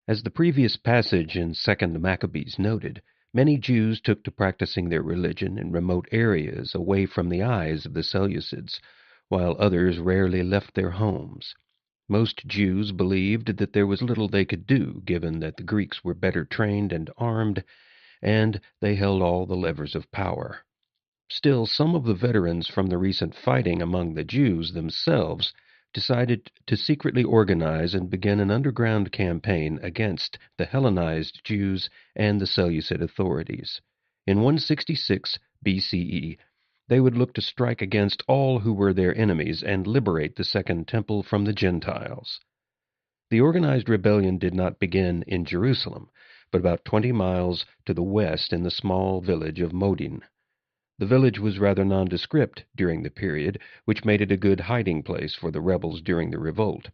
As the previous passage in 2nd Maccabees noted, many Jews took to practicing their religion in remote areas away from the eyes of the Seleucids, while others rarely left their homes. Most Jews believed that there was little they could do, given that the Greeks were better trained and armed, and they held all the levers of power. Still, some of the veterans from the recent fighting among the Jews themselves decided to secretly organize and begin an underground campaign against the Hellenized Jews and the Seleucid authorities. In 166 BCE, they would look to strike against all who were their enemies and liberate the Second Temple from the Gentiles. The organized rebellion did not begin in Jerusalem, but about 20 miles to the west in the small village of Modin. The village was rather nondescript during the period, which made it a good hiding place for the rebels during the revolt,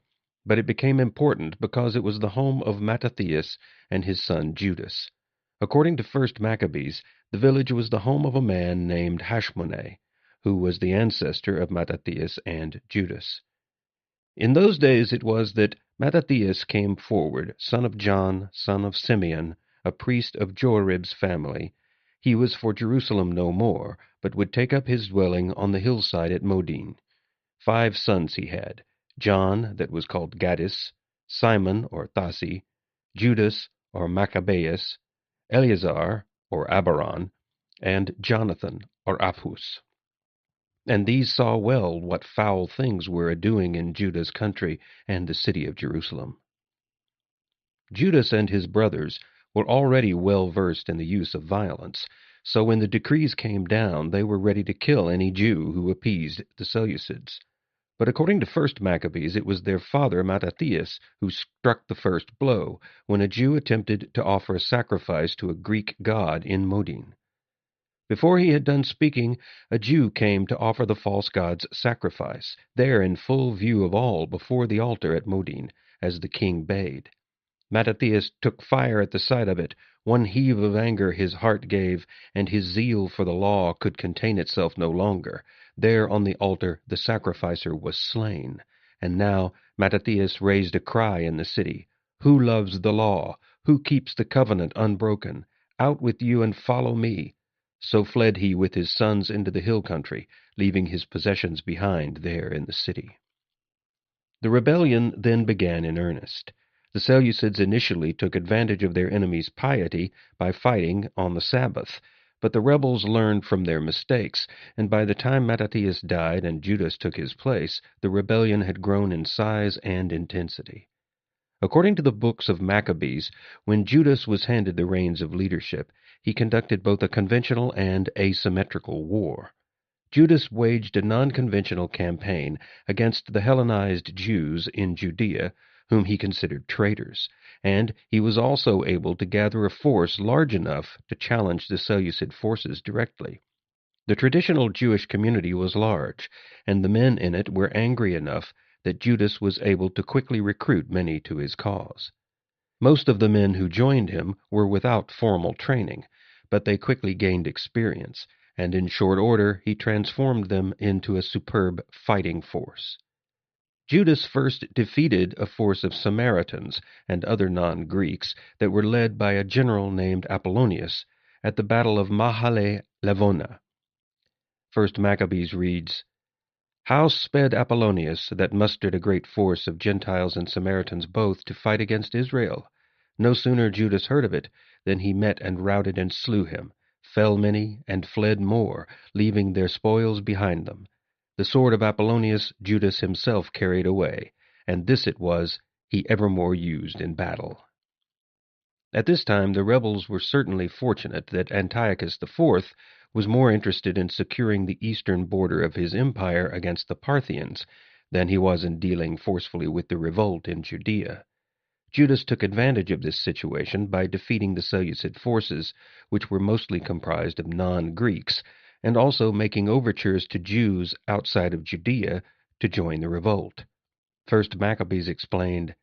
but it became important because it was the home of Mattathias and his son Judas. According to 1st Maccabees, the village was the home of a man named Hashmoneh, who was the ancestor of Mattathias and Judas. In those days it was that Mattathias came forward, son of John, son of Simeon, a priest of Joarib's family. He was for Jerusalem no more, but would take up his dwelling on the hillside at Modin. 5 sons he had, John, that was called Gaddis, Simon, or Thasi, Judas, or Maccabeus, Eleazar, or Abaron, and Jonathan, or Aphus. And these saw well what foul things were a-doing in Judah's country and the city of Jerusalem. Judas and his brothers were already well versed in the use of violence, so when the decrees came down, they were ready to kill any Jew who appeased the Seleucids. But according to 1st Maccabees, it was their father Mattathias who struck the first blow when a Jew attempted to offer a sacrifice to a Greek god in Modin. Before he had done speaking, a Jew came to offer the false god's sacrifice, there in full view of all before the altar at Modin, as the king bade. Mattathias took fire at the sight of it. One heave of anger his heart gave, and his zeal for the law could contain itself no longer. There on the altar the sacrificer was slain, and now Mattathias raised a cry in the city. Who loves the law? Who keeps the covenant unbroken? Out with you and follow me. So fled he with his sons into the hill country, leaving his possessions behind there in the city. The rebellion then began in earnest. The Seleucids initially took advantage of their enemies' piety by fighting on the Sabbath, But the rebels learned from their mistakes, and by the time Mattathias died and Judas took his place, the rebellion had grown in size and intensity. According to the books of Maccabees, when Judas was handed the reins of leadership, he conducted both a conventional and asymmetrical war. Judas waged a non-conventional campaign against the Hellenized Jews in Judea, whom he considered traitors, and he was also able to gather a force large enough to challenge the Seleucid forces directly. The traditional Jewish community was large, and the men in it were angry enough that Judas was able to quickly recruit many to his cause. Most of the men who joined him were without formal training, but they quickly gained experience, and in short order he transformed them into a superb fighting force. Judas first defeated a force of Samaritans and other non-Greeks that were led by a general named Apollonius at the Battle of Mahale Lavona. 1 Maccabees reads, "How sped Apollonius, that mustered a great force of Gentiles and Samaritans both, to fight against Israel? No sooner Judas heard of it, than he met and routed and slew him, fell many, and fled more, leaving their spoils behind them. The sword of Apollonius Judas himself carried away, and this it was he evermore used in battle." At this time the rebels were certainly fortunate that Antiochus IV was more interested in securing the eastern border of his empire against the Parthians than he was in dealing forcefully with the revolt in Judea. Judas took advantage of this situation by defeating the Seleucid forces, which were mostly comprised of non-Greeks, and also making overtures to Jews outside of Judea to join the revolt. 1 Maccabees explained,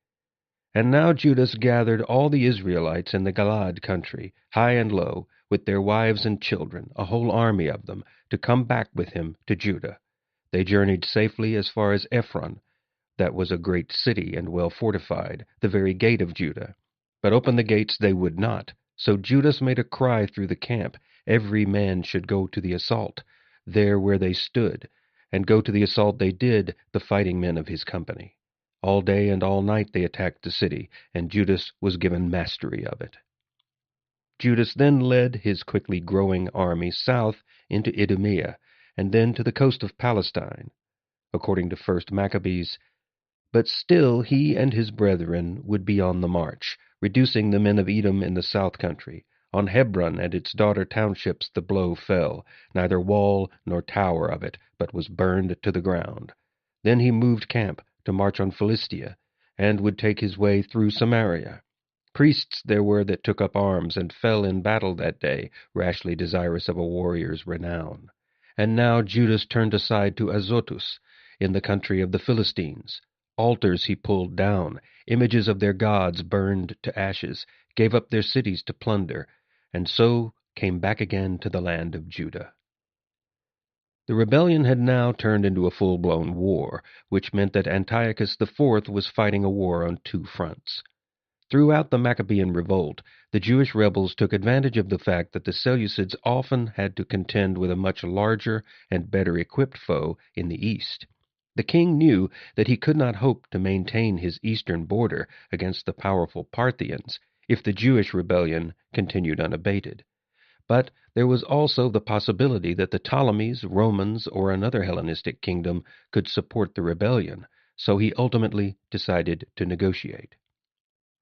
"And now Judas gathered all the Israelites in the Galaad country, high and low, with their wives and children, a whole army of them, to come back with him to Judah. They journeyed safely as far as Ephron, that was a great city and well fortified, the very gate of Judah. But open the gates they would not. So Judas made a cry through the camp, every man should go to the assault, there where they stood. And go to the assault they did, the fighting men of his company. All day and all night they attacked the city, and Judas was given mastery of it." Judas then led his quickly growing army south into Idumea, and then to the coast of Palestine. According to 1 Maccabees, "But still he and his brethren would be on the march, reducing the men of Edom in the south country. On Hebron and its daughter townships the blow fell, neither wall nor tower of it, but was burned to the ground. Then he moved camp to march on Philistia, and would take his way through Samaria. Priests there were that took up arms and fell in battle that day, rashly desirous of a warrior's renown. And now Judas turned aside to Azotus, in the country of the Philistines. Altars he pulled down, images of their gods burned to ashes, gave up their cities to plunder, and so came back again to the land of Judah." The rebellion had now turned into a full-blown war, which meant that Antiochus IV was fighting a war on two fronts. Throughout the Maccabean revolt, the Jewish rebels took advantage of the fact that the Seleucids often had to contend with a much larger and better equipped foe in the east. The king knew that he could not hope to maintain his eastern border against the powerful Parthians if the Jewish rebellion continued unabated. But there was also the possibility that the Ptolemies, Romans, or another Hellenistic kingdom could support the rebellion, so he ultimately decided to negotiate.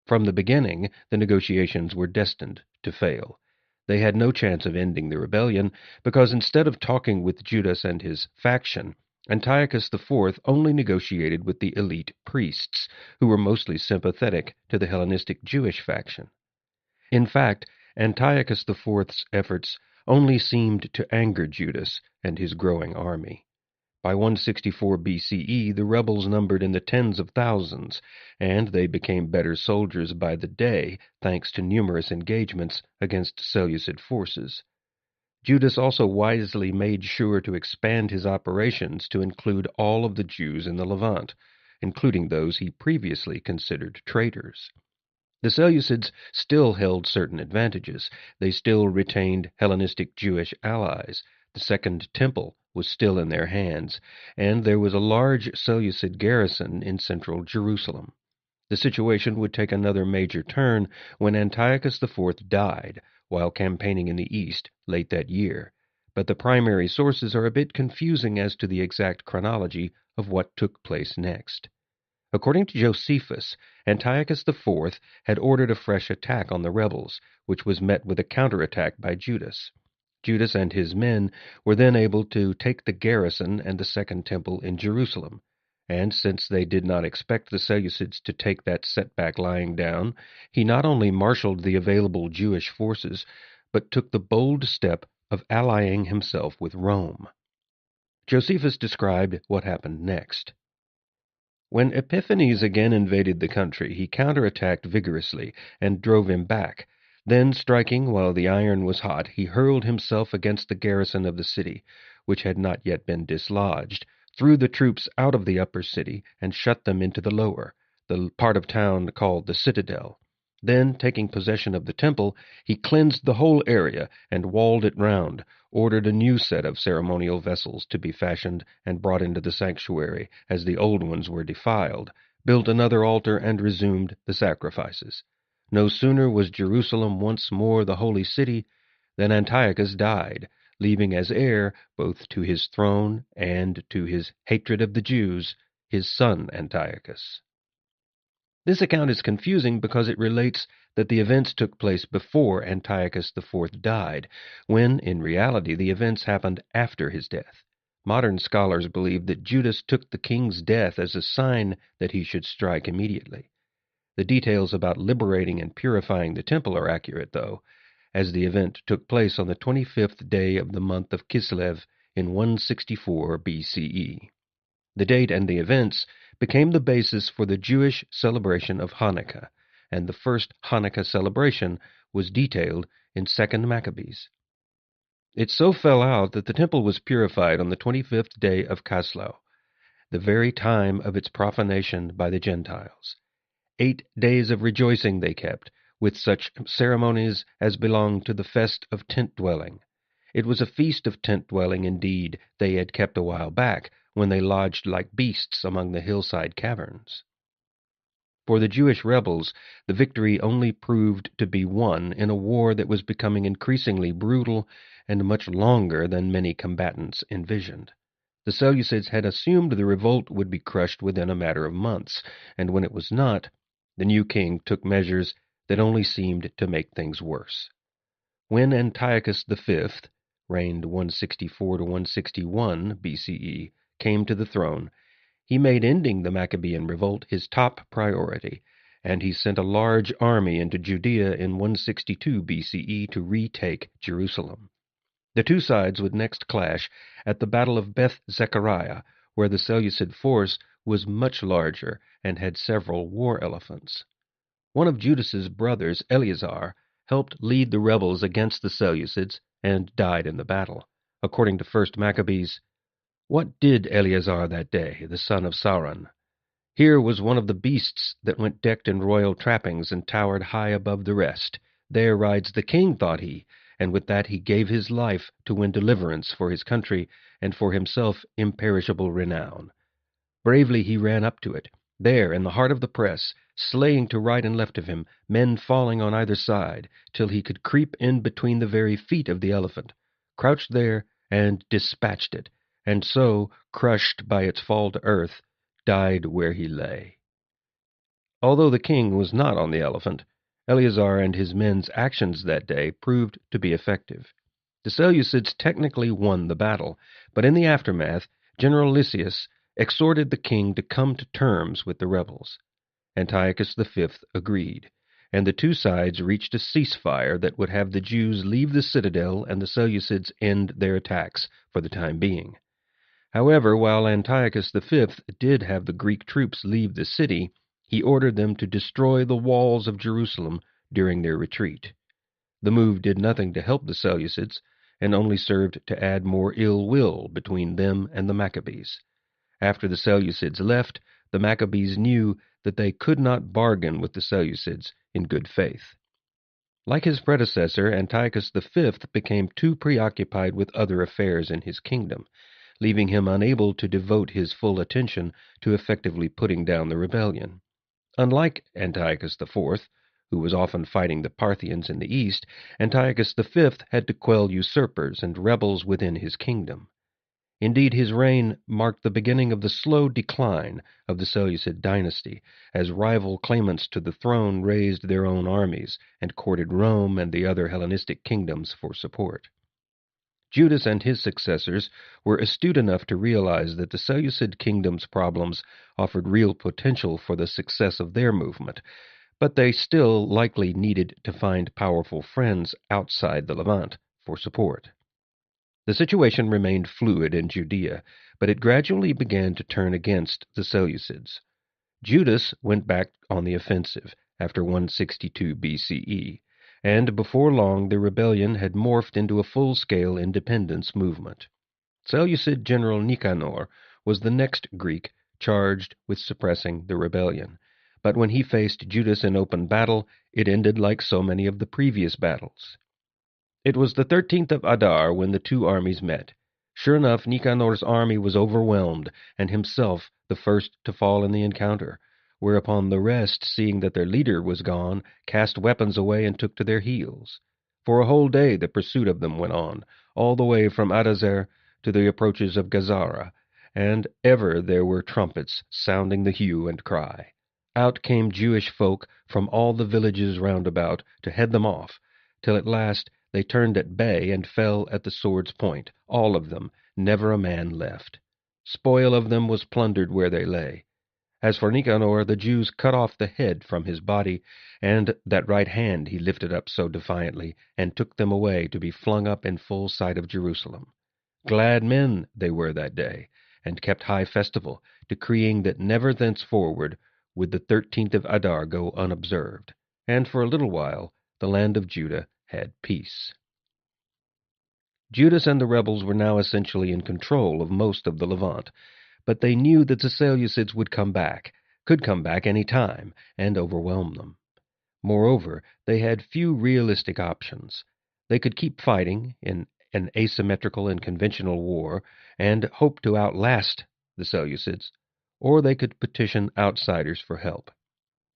From the beginning, the negotiations were destined to fail. They had no chance of ending the rebellion, because instead of talking with Judas and his faction, Antiochus IV only negotiated with the elite priests, who were mostly sympathetic to the Hellenistic Jewish faction. In fact, Antiochus IV's efforts only seemed to anger Judas and his growing army. By 164 BCE, the rebels numbered in the tens of thousands, and they became better soldiers by the day, thanks to numerous engagements against Seleucid forces. Judas also wisely made sure to expand his operations to include all of the Jews in the Levant, including those he previously considered traitors. The Seleucids still held certain advantages. They still retained Hellenistic Jewish allies. The Second Temple was still in their hands, and there was a large Seleucid garrison in central Jerusalem. The situation would take another major turn when Antiochus IV died, while campaigning in the east late that year, but the primary sources are a bit confusing as to the exact chronology of what took place next. According to Josephus, Antiochus IV had ordered a fresh attack on the rebels, which was met with a counterattack by Judas. Judas and his men were then able to take the garrison and the Second Temple in Jerusalem, and since they did not expect the Seleucids to take that setback lying down, he not only marshaled the available Jewish forces, but took the bold step of allying himself with Rome. Josephus described what happened next. When Epiphanes again invaded the country, he counterattacked vigorously and drove him back. Then, striking while the iron was hot, he hurled himself against the garrison of the city, which had not yet been dislodged, threw the troops out of the upper city, and shut them into the lower, the part of town called the citadel. Then, taking possession of the temple, he cleansed the whole area and walled it round, ordered a new set of ceremonial vessels to be fashioned and brought into the sanctuary, as the old ones were defiled, built another altar, and resumed the sacrifices. No sooner was Jerusalem once more the holy city than Antiochus died, leaving as heir, both to his throne and to his hatred of the Jews, his son Antiochus. This account is confusing because it relates that the events took place before Antiochus IV died, when, in reality, the events happened after his death. Modern scholars believe that Judas took the king's death as a sign that he should strike immediately. The details about liberating and purifying the temple are accurate, though, as the event took place on the 25th day of the month of Kislev in 164 BCE. The date and the events became the basis for the Jewish celebration of Hanukkah, and the first Hanukkah celebration was detailed in 2nd Maccabees. It so fell out that the temple was purified on the 25th day of Kislev, the very time of its profanation by the Gentiles. 8 days of rejoicing they kept, with such ceremonies as belonged to the Feast of Tent-Dwelling. It was a feast of tent-dwelling indeed they had kept a while back, when they lodged like beasts among the hillside caverns. For the Jewish rebels, the victory only proved to be won in a war that was becoming increasingly brutal and much longer than many combatants envisioned. The Seleucids had assumed the revolt would be crushed within a matter of months, and when it was not, the new king took measures that only seemed to make things worse. When Antiochus V, reigned 164 to 161 BCE, came to the throne, he made ending the Maccabean revolt his top priority, and he sent a large army into Judea in 162 BCE to retake Jerusalem. The two sides would next clash at the Battle of Beth Zechariah, where the Seleucid force was much larger and had several war elephants. One of Judas's brothers, Eleazar, helped lead the rebels against the Seleucids and died in the battle. According to 1st Maccabees, "What did Eleazar that day, the son of Sauron? Here was one of the beasts that went decked in royal trappings and towered high above the rest. There rides the king, thought he, and with that he gave his life to win deliverance for his country and for himself imperishable renown. Bravely he ran up to it, there in the heart of the press, slaying to right and left of him, men falling on either side, till he could creep in between the very feet of the elephant, crouched there and dispatched it, and so, crushed by its fall to earth, died where he lay." Although the king was not on the elephant, Eleazar and his men's actions that day proved to be effective. The Seleucids technically won the battle, but in the aftermath, General Lysias exhorted the king to come to terms with the rebels. Antiochus V agreed, and the two sides reached a ceasefire that would have the Jews leave the citadel and the Seleucids end their attacks for the time being. However, while Antiochus V did have the Greek troops leave the city, he ordered them to destroy the walls of Jerusalem during their retreat. The move did nothing to help the Seleucids, and only served to add more ill will between them and the Maccabees. After the Seleucids left, the Maccabees knew that they could not bargain with the Seleucids in good faith. Like his predecessor, Antiochus V became too preoccupied with other affairs in his kingdom, leaving him unable to devote his full attention to effectively putting down the rebellion. Unlike Antiochus IV, who was often fighting the Parthians in the east, Antiochus V had to quell usurpers and rebels within his kingdom. Indeed, his reign marked the beginning of the slow decline of the Seleucid dynasty, as rival claimants to the throne raised their own armies and courted Rome and the other Hellenistic kingdoms for support. Judas and his successors were astute enough to realize that the Seleucid kingdom's problems offered real potential for the success of their movement, but they still likely needed to find powerful friends outside the Levant for support. The situation remained fluid in Judea, but it gradually began to turn against the Seleucids. Judas went back on the offensive after 162 BCE, and before long the rebellion had morphed into a full-scale independence movement. Seleucid General Nicanor was the next Greek charged with suppressing the rebellion, but when he faced Judas in open battle, it ended like so many of the previous battles. It was the 13th of Adar when the two armies met. Sure enough, Nicanor's army was overwhelmed, and himself the first to fall in the encounter, whereupon the rest, seeing that their leader was gone, cast weapons away and took to their heels. For a whole day the pursuit of them went on, all the way from Adazer to the approaches of Gazara, and ever there were trumpets sounding the hue and cry. Out came Jewish folk from all the villages round about to head them off, till at last they turned at bay and fell at the sword's point, all of them, never a man left. Spoil of them was plundered where they lay. As for Nicanor, the Jews cut off the head from his body, and that right hand he lifted up so defiantly, and took them away to be flung up in full sight of Jerusalem. Glad men they were that day, and kept high festival, decreeing that never thenceforward would the 13th of Adar go unobserved, and for a little while the land of Judah had peace. Judas and the rebels were now essentially in control of most of the Levant, but they knew that the Seleucids could come back any time, and overwhelm them. Moreover, they had few realistic options. They could keep fighting in an asymmetrical and conventional war and hope to outlast the Seleucids, or they could petition outsiders for help.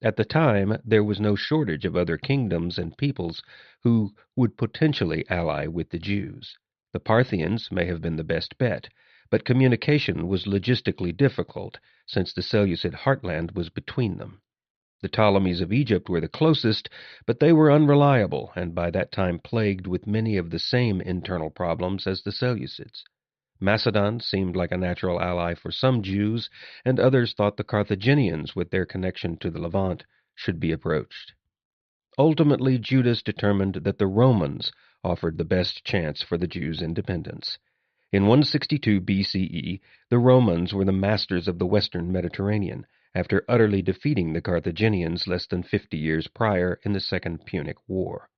At the time, there was no shortage of other kingdoms and peoples who would potentially ally with the Jews. The Parthians may have been the best bet, but communication was logistically difficult, since the Seleucid heartland was between them. The Ptolemies of Egypt were the closest, but they were unreliable, and by that time plagued with many of the same internal problems as the Seleucids. Macedon seemed like a natural ally for some Jews, and others thought the Carthaginians, with their connection to the Levant, should be approached. Ultimately, Judas determined that the Romans offered the best chance for the Jews' independence. In 162 BCE, the Romans were the masters of the western Mediterranean, after utterly defeating the Carthaginians less than 50 years prior in the Second Punic War.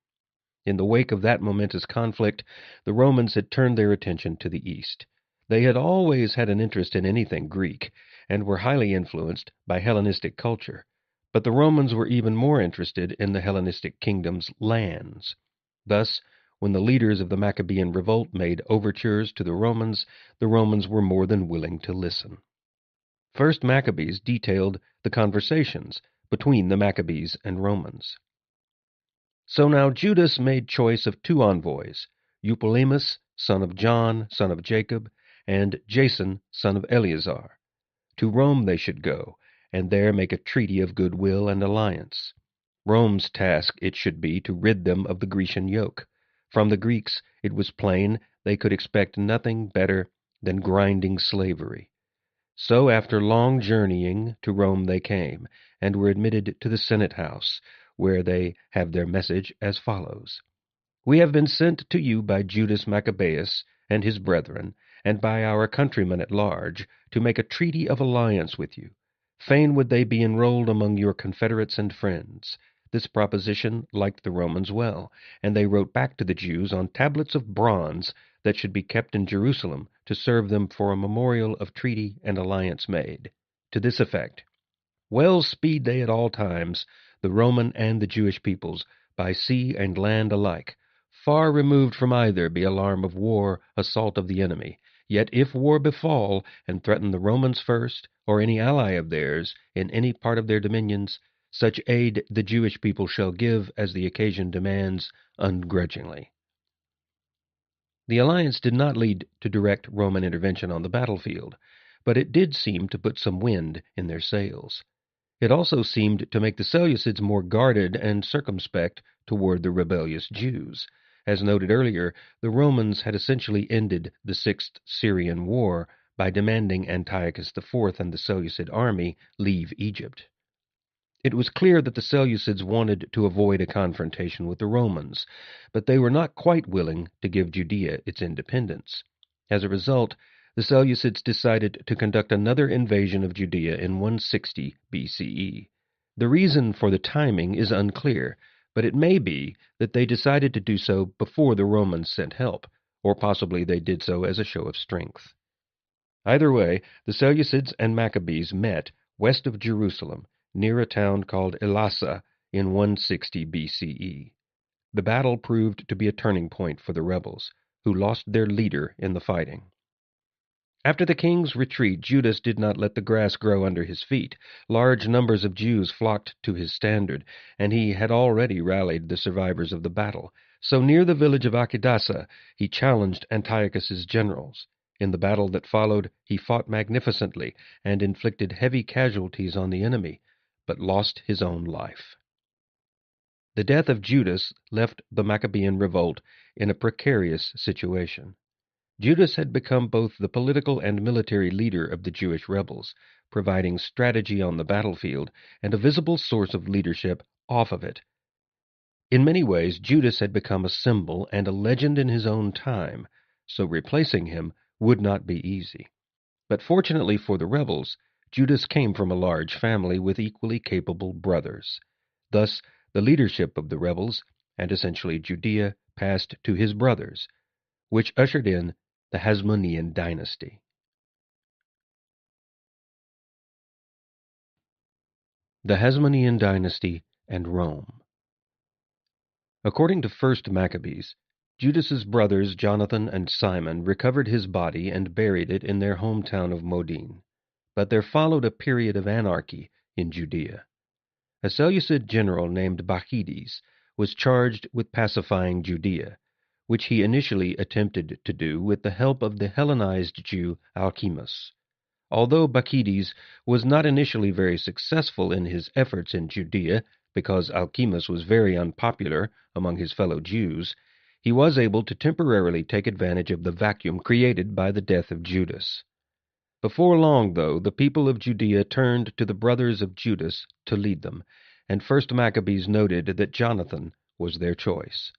In the wake of that momentous conflict, the Romans had turned their attention to the east. They had always had an interest in anything Greek, and were highly influenced by Hellenistic culture. But the Romans were even more interested in the Hellenistic kingdom's lands. Thus, when the leaders of the Maccabean revolt made overtures to the Romans were more than willing to listen. First Maccabees detailed the conversations between the Maccabees and Romans. So now Judas made choice of two envoys, Eupolemus, son of John, son of Jacob, and Jason, son of Eleazar. To Rome they should go, and there make a treaty of goodwill and alliance. Rome's task it should be to rid them of the Grecian yoke. From the Greeks it was plain they could expect nothing better than grinding slavery. So after long journeying to Rome they came, and were admitted to the Senate House, where they have their message as follows. We have been sent to you by Judas Maccabeus and his brethren, and by our countrymen at large, to make a treaty of alliance with you. Fain would they be enrolled among your confederates and friends. This proposition liked the Romans well, and they wrote back to the Jews on tablets of bronze that should be kept in Jerusalem to serve them for a memorial of treaty and alliance made, to this effect. Well speed they at all times, the Roman and the Jewish peoples, by sea and land alike. Far removed from either be alarm of war, assault of the enemy. Yet if war befall, and threaten the Romans first, or any ally of theirs, in any part of their dominions, Such aid the Jewish people shall give as the occasion demands, ungrudgingly. The alliance did not lead to direct Roman intervention on the battlefield, but it did seem to put some wind in their sails. It also seemed to make the Seleucids more guarded and circumspect toward the rebellious Jews. As noted earlier, the Romans had essentially ended the Sixth Syrian War by demanding Antiochus IV and the Seleucid army leave Egypt. It was clear that the Seleucids wanted to avoid a confrontation with the Romans, but they were not quite willing to give Judea its independence. As a result, the Seleucids decided to conduct another invasion of Judea in 160 BCE. The reason for the timing is unclear, but it may be that they decided to do so before the Romans sent help, or possibly they did so as a show of strength. Either way, the Seleucids and Maccabees met west of Jerusalem, near a town called Elasa, in 160 BCE. The battle proved to be a turning point for the rebels, who lost their leader in the fighting. After the king's retreat, Judas did not let the grass grow under his feet. Large numbers of Jews flocked to his standard, and he had already rallied the survivors of the battle. So near the village of Acidasa, he challenged Antiochus's generals. In the battle that followed, he fought magnificently and inflicted heavy casualties on the enemy, but lost his own life. The death of Judas left the Maccabean revolt in a precarious situation. Judas had become both the political and military leader of the Jewish rebels, providing strategy on the battlefield and a visible source of leadership off of it. In many ways, Judas had become a symbol and a legend in his own time, so replacing him would not be easy. But fortunately for the rebels, Judas came from a large family with equally capable brothers. Thus, the leadership of the rebels, and essentially Judea, passed to his brothers, which ushered in the Hasmonean dynasty. The Hasmonean dynasty and Rome. According to 1st Maccabees, Judas's brothers Jonathan and Simon recovered his body and buried it in their hometown of Modin. But there followed a period of anarchy in Judea. A Seleucid general named Bacchides was charged with pacifying Judea, which he initially attempted to do with the help of the Hellenized Jew Alcimus. Although Bacchides was not initially very successful in his efforts in Judea, because Alcimus was very unpopular among his fellow Jews, he was able to temporarily take advantage of the vacuum created by the death of Judas. Before long, though, the people of Judea turned to the brothers of Judas to lead them, and 1st Maccabees noted that Jonathan was their choice.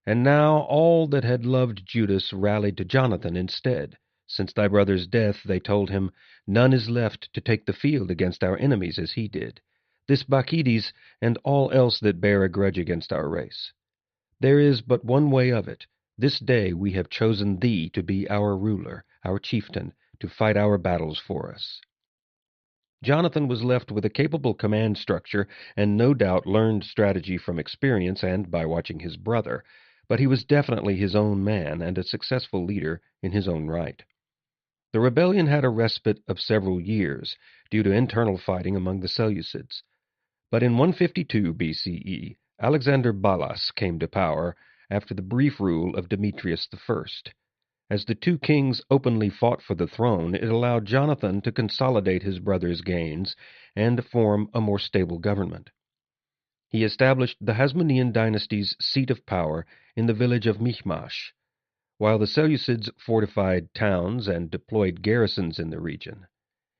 And now all that had loved Judas rallied to Jonathan instead. Since thy brother's death, they told him, none is left to take the field against our enemies as he did, this Bacchides and all else that bear a grudge against our race. There is but one way of it. This day we have chosen thee to be our ruler, our chieftain, to fight our battles for us. Jonathan was left with a capable command structure and no doubt learned strategy from experience and by watching his brother, but he was definitely his own man and a successful leader in his own right. The rebellion had a respite of several years due to internal fighting among the Seleucids, but in 152 BCE, Alexander Balas came to power after the brief rule of Demetrius I. As the two kings openly fought for the throne, it allowed Jonathan to consolidate his brother's gains and form a more stable government. He established the Hasmonean dynasty's seat of power in the village of Michmash, while the Seleucids fortified towns and deployed garrisons in the region.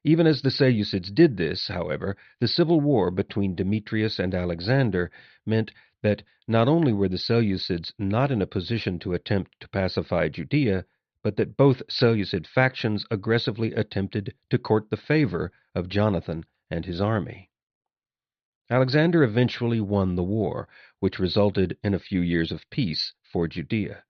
Even as the Seleucids did this, however, the civil war between Demetrius and Alexander meant that not only were the Seleucids not in a position to attempt to pacify Judea, but that both Seleucid factions aggressively attempted to court the favor of Jonathan and his army. Alexander eventually won the war, which resulted in a few years of peace for Judea.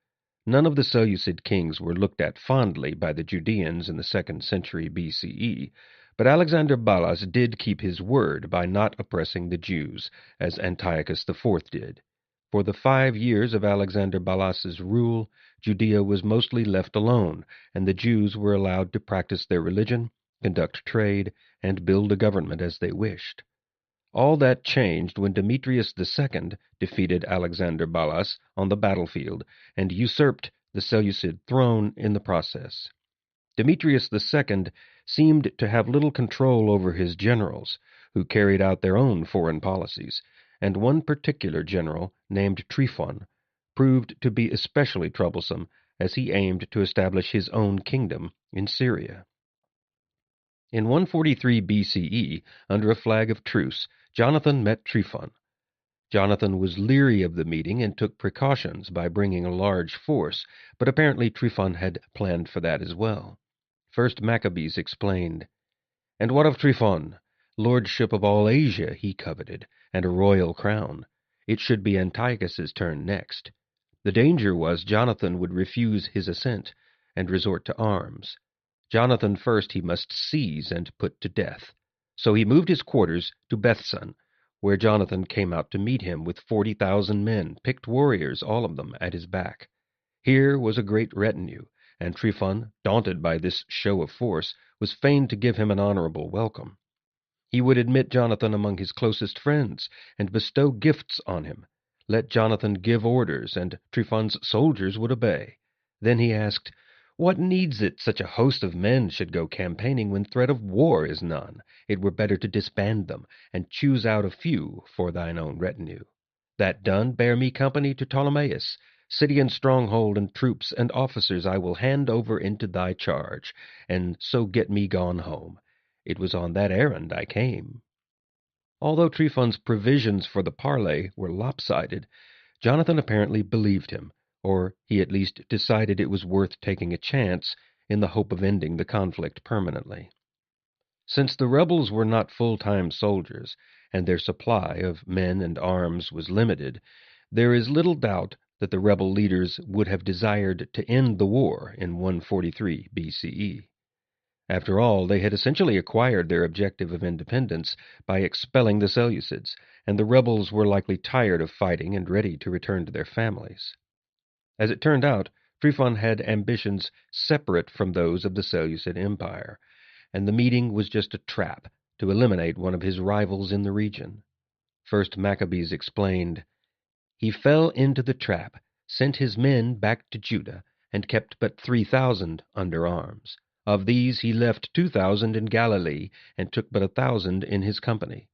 None of the Seleucid kings were looked at fondly by the Judeans in the 2nd century BCE, but Alexander Balas did keep his word by not oppressing the Jews, as Antiochus IV did. For the 5 years of Alexander Balas's rule, Judea was mostly left alone, and the Jews were allowed to practice their religion, conduct trade, and build a government as they wished. All that changed when Demetrius II defeated Alexander Balas on the battlefield and usurped the Seleucid throne in the process. Demetrius II seemed to have little control over his generals, who carried out their own foreign policies, and one particular general, named Tryphon, proved to be especially troublesome as he aimed to establish his own kingdom in Syria. In 143 BCE, under a flag of truce, Jonathan met Tryphon. Jonathan was leery of the meeting and took precautions by bringing a large force, but apparently Tryphon had planned for that as well. First Maccabees explained, "And what of Tryphon? Lordship of all Asia he coveted, and a royal crown. It should be Antiochus's turn next. The danger was Jonathan would refuse his assent, and resort to arms. Jonathan first he must seize and put to death. So he moved his quarters to Bethsan, where Jonathan came out to meet him with 40,000 men, picked warriors, all of them, at his back. Here was a great retinue, and Tryphon, daunted by this show of force, was fain to give him an honorable welcome. He would admit Jonathan among his closest friends, and bestow gifts on him. Let Jonathan give orders, and Tryphon's soldiers would obey. Then he asked, "What needs it such a host of men should go campaigning when threat of war is none? It were better to disband them, and choose out a few for thine own retinue. That done, bear me company to Ptolemais. City and stronghold and troops and officers I will hand over into thy charge, and so get me gone home. It was on that errand I came." Although Tryphon's provisions for the parley were lopsided, Jonathan apparently believed him, or he at least decided it was worth taking a chance in the hope of ending the conflict permanently. Since the rebels were not full-time soldiers, and their supply of men and arms was limited, there is little doubt that the rebel leaders would have desired to end the war in 143 BCE. After all, they had essentially acquired their objective of independence by expelling the Seleucids, and the rebels were likely tired of fighting and ready to return to their families. As it turned out, Tryphon had ambitions separate from those of the Seleucid Empire, and the meeting was just a trap to eliminate one of his rivals in the region. First Maccabees explained, "He fell into the trap, sent his men back to Judah, and kept but 3,000 under arms. Of these he left 2,000 in Galilee, and took but 1,000 in his company.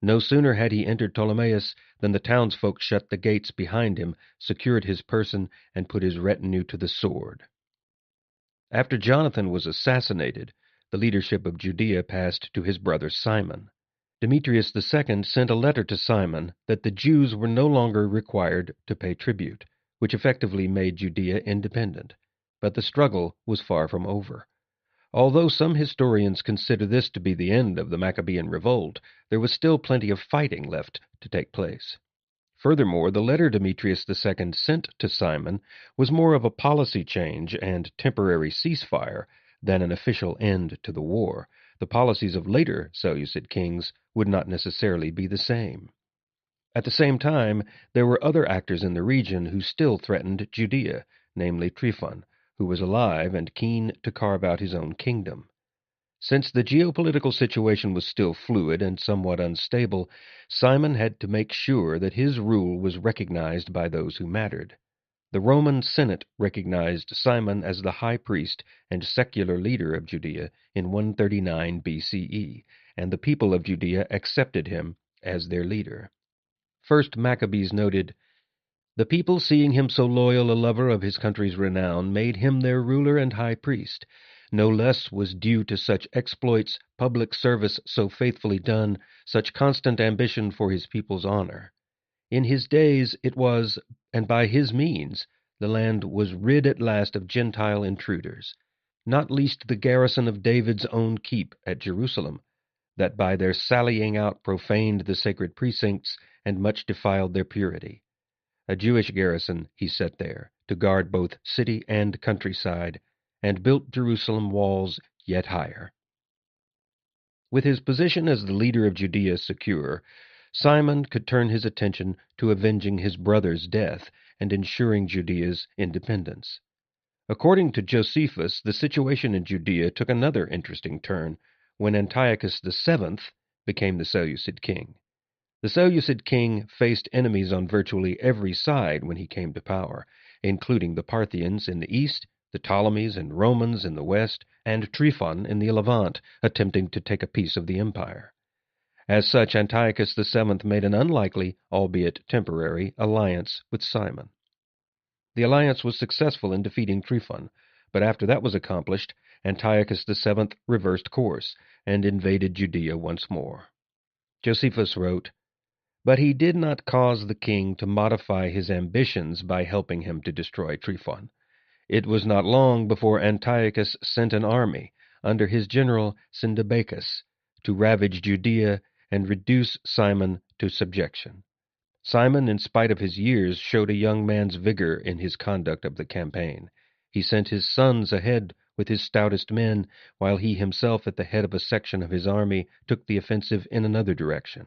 No sooner had he entered Ptolemais than the townsfolk shut the gates behind him, secured his person, and put his retinue to the sword." After Jonathan was assassinated, the leadership of Judea passed to his brother Simon. Demetrius II sent a letter to Simon that the Jews were no longer required to pay tribute, which effectively made Judea independent. But the struggle was far from over. Although some historians consider this to be the end of the Maccabean revolt, there was still plenty of fighting left to take place. Furthermore, the letter Demetrius II sent to Simon was more of a policy change and temporary ceasefire than an official end to the war. The policies of later Seleucid kings would not necessarily be the same. At the same time, there were other actors in the region who still threatened Judea, namely Tryphon, who was alive and keen to carve out his own kingdom. Since the geopolitical situation was still fluid and somewhat unstable, Simon had to make sure that his rule was recognized by those who mattered. The Roman Senate recognized Simon as the high priest and secular leader of Judea in 139 BCE, and the people of Judea accepted him as their leader. First Maccabees noted, "The people, seeing him so loyal a lover of his country's renown, made him their ruler and high priest. No less was due to such exploits, public service so faithfully done, such constant ambition for his people's honor. In his days it was, and by his means, the land was rid at last of Gentile intruders, not least the garrison of David's own keep at Jerusalem, that by their sallying out profaned the sacred precincts and much defiled their purity. A Jewish garrison he set there, to guard both city and countryside, and built Jerusalem walls yet higher." With his position as the leader of Judea secure, Simon could turn his attention to avenging his brother's death and ensuring Judea's independence. According to Josephus, the situation in Judea took another interesting turn when Antiochus VII became the Seleucid king. The Seleucid king faced enemies on virtually every side when he came to power, including the Parthians in the east, the Ptolemies and Romans in the west, and Tryphon in the Levant, attempting to take a piece of the empire. As such, Antiochus VII made an unlikely, albeit temporary, alliance with Simon. The alliance was successful in defeating Tryphon, but after that was accomplished, Antiochus VII reversed course and invaded Judea once more. Josephus wrote, "But he did not cause the king to modify his ambitions by helping him to destroy Tryphon. It was not long before Antiochus sent an army, under his general Sindebacus, to ravage Judea and reduce Simon to subjection. Simon, in spite of his years, showed a young man's vigor in his conduct of the campaign. He sent his sons ahead with his stoutest men, while he himself, at the head of a section of his army, took the offensive in another direction.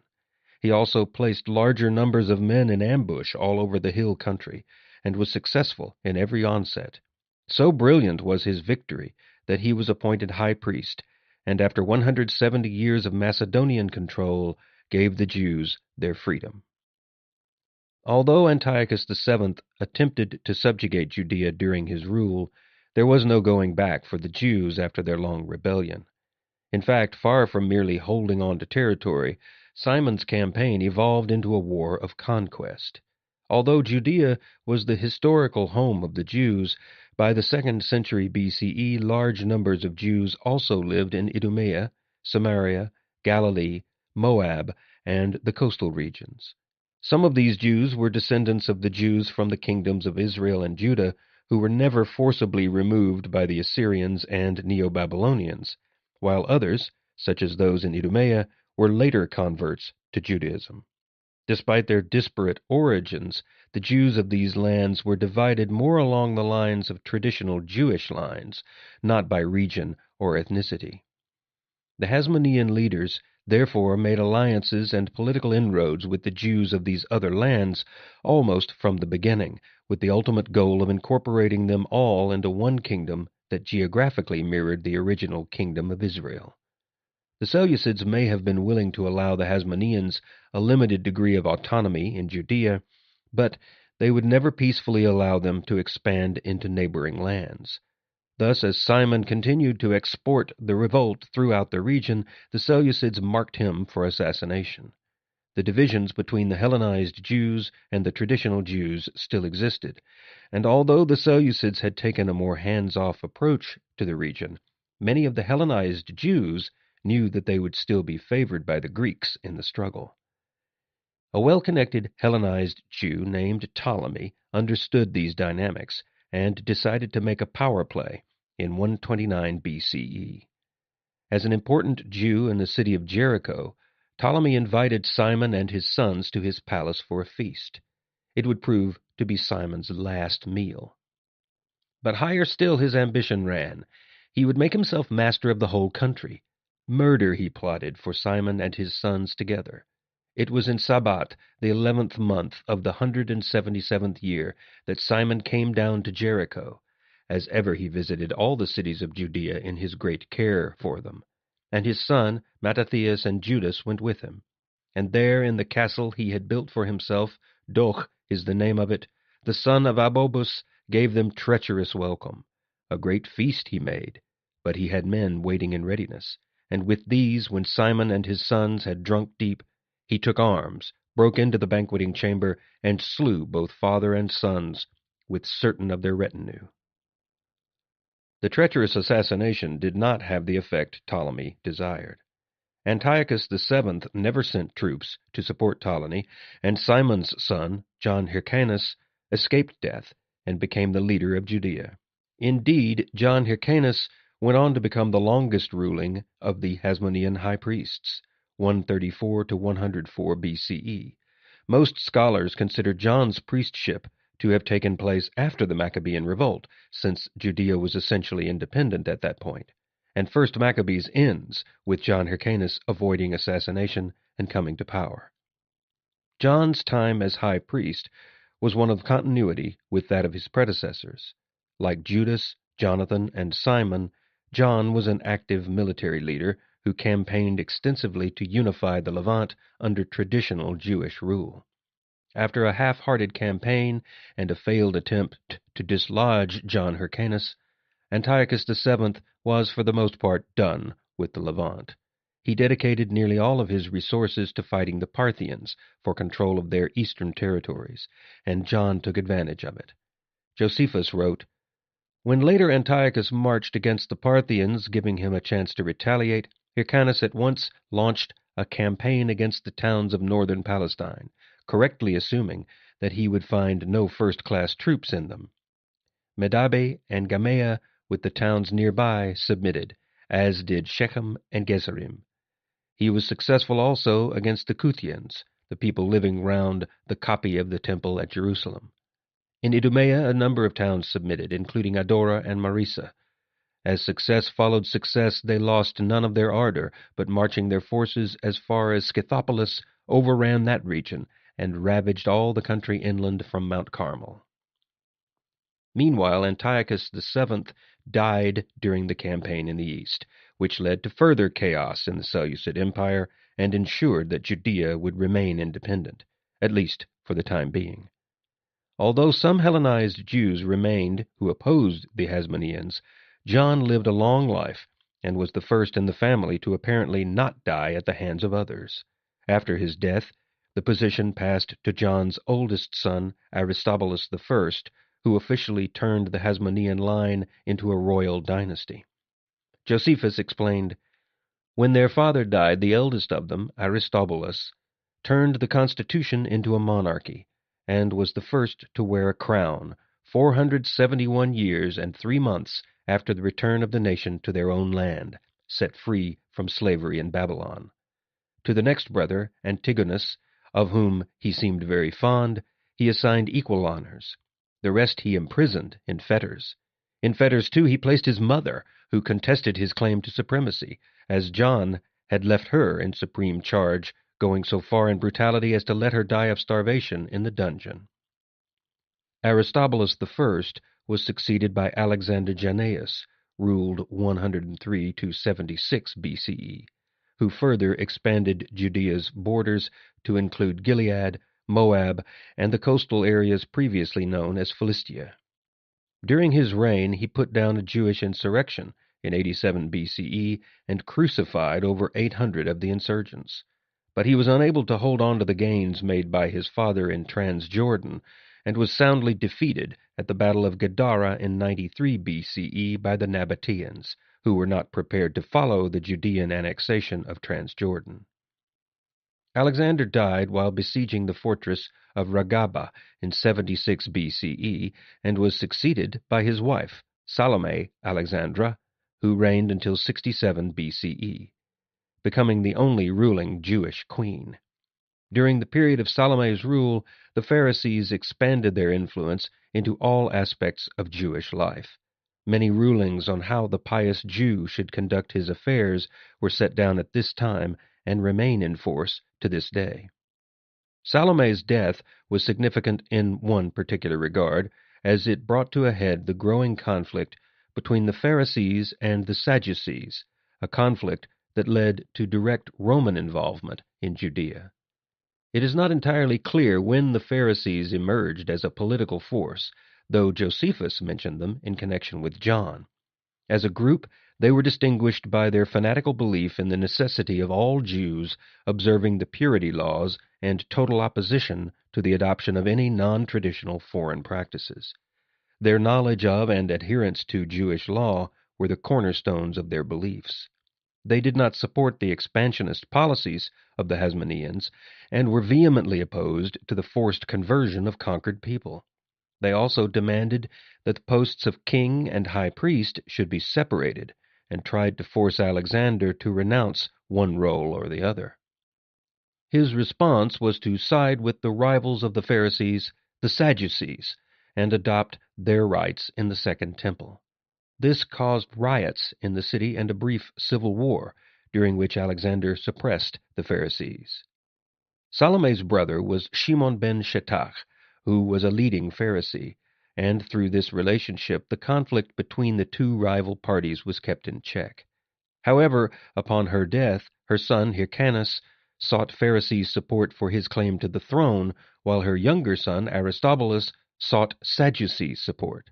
He also placed larger numbers of men in ambush all over the hill country, and was successful in every onset. So brilliant was his victory that he was appointed high priest, and after 170 years of Macedonian control, gave the Jews their freedom." Although Antiochus VII attempted to subjugate Judea during his rule, there was no going back for the Jews after their long rebellion. In fact, far from merely holding on to territory, Simon's campaign evolved into a war of conquest. Although Judea was the historical home of the Jews, by the 2nd century BCE, large numbers of Jews also lived in Idumea, Samaria, Galilee, Moab, and the coastal regions. Some of these Jews were descendants of the Jews from the kingdoms of Israel and Judah, who were never forcibly removed by the Assyrians and Neo-Babylonians, while others, such as those in Idumea, were later converts to Judaism. Despite their disparate origins, the Jews of these lands were divided more along the lines of traditional Jewish lines, not by region or ethnicity. The Hasmonean leaders therefore made alliances and political inroads with the Jews of these other lands almost from the beginning, with the ultimate goal of incorporating them all into one kingdom that geographically mirrored the original kingdom of Israel. The Seleucids may have been willing to allow the Hasmoneans a limited degree of autonomy in Judea, but they would never peacefully allow them to expand into neighboring lands. Thus, as Simon continued to export the revolt throughout the region, the Seleucids marked him for assassination. The divisions between the Hellenized Jews and the traditional Jews still existed, and although the Seleucids had taken a more hands-off approach to the region, many of the Hellenized Jews knew that they would still be favored by the Greeks in the struggle. A well-connected Hellenized Jew named Ptolemy understood these dynamics and decided to make a power play in 129 BCE. As an important Jew in the city of Jericho, Ptolemy invited Simon and his sons to his palace for a feast. It would prove to be Simon's last meal. But higher still his ambition ran. He would make himself master of the whole country. Murder he plotted for Simon and his sons together. It was in Sabbat, the 11th month of the 177th year, that Simon came down to Jericho. As ever he visited all the cities of Judea in his great care for them. And his son, Mattathias and Judas, went with him. And there in the castle he had built for himself, Doch is the name of it, the son of Abobus gave them treacherous welcome. A great feast he made, but he had men waiting in readiness. And with these, when Simon and his sons had drunk deep, he took arms, broke into the banqueting chamber, and slew both father and sons, with certain of their retinue. The treacherous assassination did not have the effect Ptolemy desired. Antiochus VII never sent troops to support Ptolemy, and Simon's son, John Hyrcanus, escaped death and became the leader of Judea. Indeed, John Hyrcanus went on to become the longest ruling of the Hasmonean high priests, 134 to 104 BCE. Most scholars consider John's priestship to have taken place after the Maccabean Revolt, since Judea was essentially independent at that point, and First Maccabees ends with John Hyrcanus avoiding assassination and coming to power. John's time as high priest was one of continuity with that of his predecessors. Like Judas, Jonathan, and Simon, John was an active military leader who campaigned extensively to unify the Levant under traditional Jewish rule. After a half-hearted campaign and a failed attempt to dislodge John Hyrcanus, Antiochus VII was for the most part done with the Levant. He dedicated nearly all of his resources to fighting the Parthians for control of their eastern territories, and John took advantage of it. Josephus wrote, "When later Antiochus marched against the Parthians, giving him a chance to retaliate, Hyrcanus at once launched a campaign against the towns of northern Palestine, correctly assuming that he would find no first-class troops in them. Medabe and Gamea, with the towns nearby, submitted, as did Shechem and Gezerim. He was successful also against the Kuthians, the people living round the copy of the temple at Jerusalem. In Idumea a number of towns submitted, including Adora and Marisa. As success followed success, they lost none of their ardor, but marching their forces as far as Scythopolis, overran that region and ravaged all the country inland from Mount Carmel." Meanwhile, Antiochus VII died during the campaign in the east, which led to further chaos in the Seleucid Empire and ensured that Judea would remain independent, at least for the time being. Although some Hellenized Jews remained who opposed the Hasmoneans, John lived a long life and was the first in the family to apparently not die at the hands of others. After his death, the position passed to John's oldest son, Aristobulus I, who officially turned the Hasmonean line into a royal dynasty. Josephus explained, "When their father died, the eldest of them, Aristobulus, turned the constitution into a monarchy, and was the first to wear a crown, 471 years and 3 months after the return of the nation to their own land, set free from slavery in Babylon. To the next brother, Antigonus, of whom he seemed very fond, he assigned equal honors. The rest he imprisoned in fetters. In fetters, too, he placed his mother, who contested his claim to supremacy, as John had left her in supreme charge, going so far in brutality as to let her die of starvation in the dungeon." Aristobulus I was succeeded by Alexander Jannaeus, ruled 103 to 76 BCE, who further expanded Judea's borders to include Gilead, Moab, and the coastal areas previously known as Philistia. During his reign, he put down a Jewish insurrection in 87 BCE and crucified over 800 of the insurgents. But he was unable to hold on to the gains made by his father in Transjordan, and was soundly defeated at the Battle of Gadara in 93 BCE by the Nabateans, who were not prepared to follow the Judean annexation of Transjordan. Alexander died while besieging the fortress of Ragaba in 76 BCE and was succeeded by his wife, Salome Alexandra, who reigned until 67 BCE, becoming the only ruling Jewish queen. During the period of Salome's rule, the Pharisees expanded their influence into all aspects of Jewish life. Many rulings on how the pious Jew should conduct his affairs were set down at this time and remain in force to this day. Salome's death was significant in one particular regard, as it brought to a head the growing conflict between the Pharisees and the Sadducees, a conflict that led to direct Roman involvement in Judea. It is not entirely clear when the Pharisees emerged as a political force, though Josephus mentioned them in connection with John. As a group, they were distinguished by their fanatical belief in the necessity of all Jews observing the purity laws and total opposition to the adoption of any non-traditional foreign practices. Their knowledge of and adherence to Jewish law were the cornerstones of their beliefs. They did not support the expansionist policies of the Hasmoneans and were vehemently opposed to the forced conversion of conquered people. They also demanded that the posts of king and high priest should be separated and tried to force Alexander to renounce one role or the other. His response was to side with the rivals of the Pharisees, the Sadducees, and adopt their rites in the Second Temple. This caused riots in the city and a brief civil war, during which Alexander suppressed the Pharisees. Salome's brother was Shimon ben Shetach, who was a leading Pharisee, and through this relationship the conflict between the two rival parties was kept in check. However, upon her death, her son Hyrcanus sought Pharisees' support for his claim to the throne, while her younger son Aristobulus sought Sadducee support.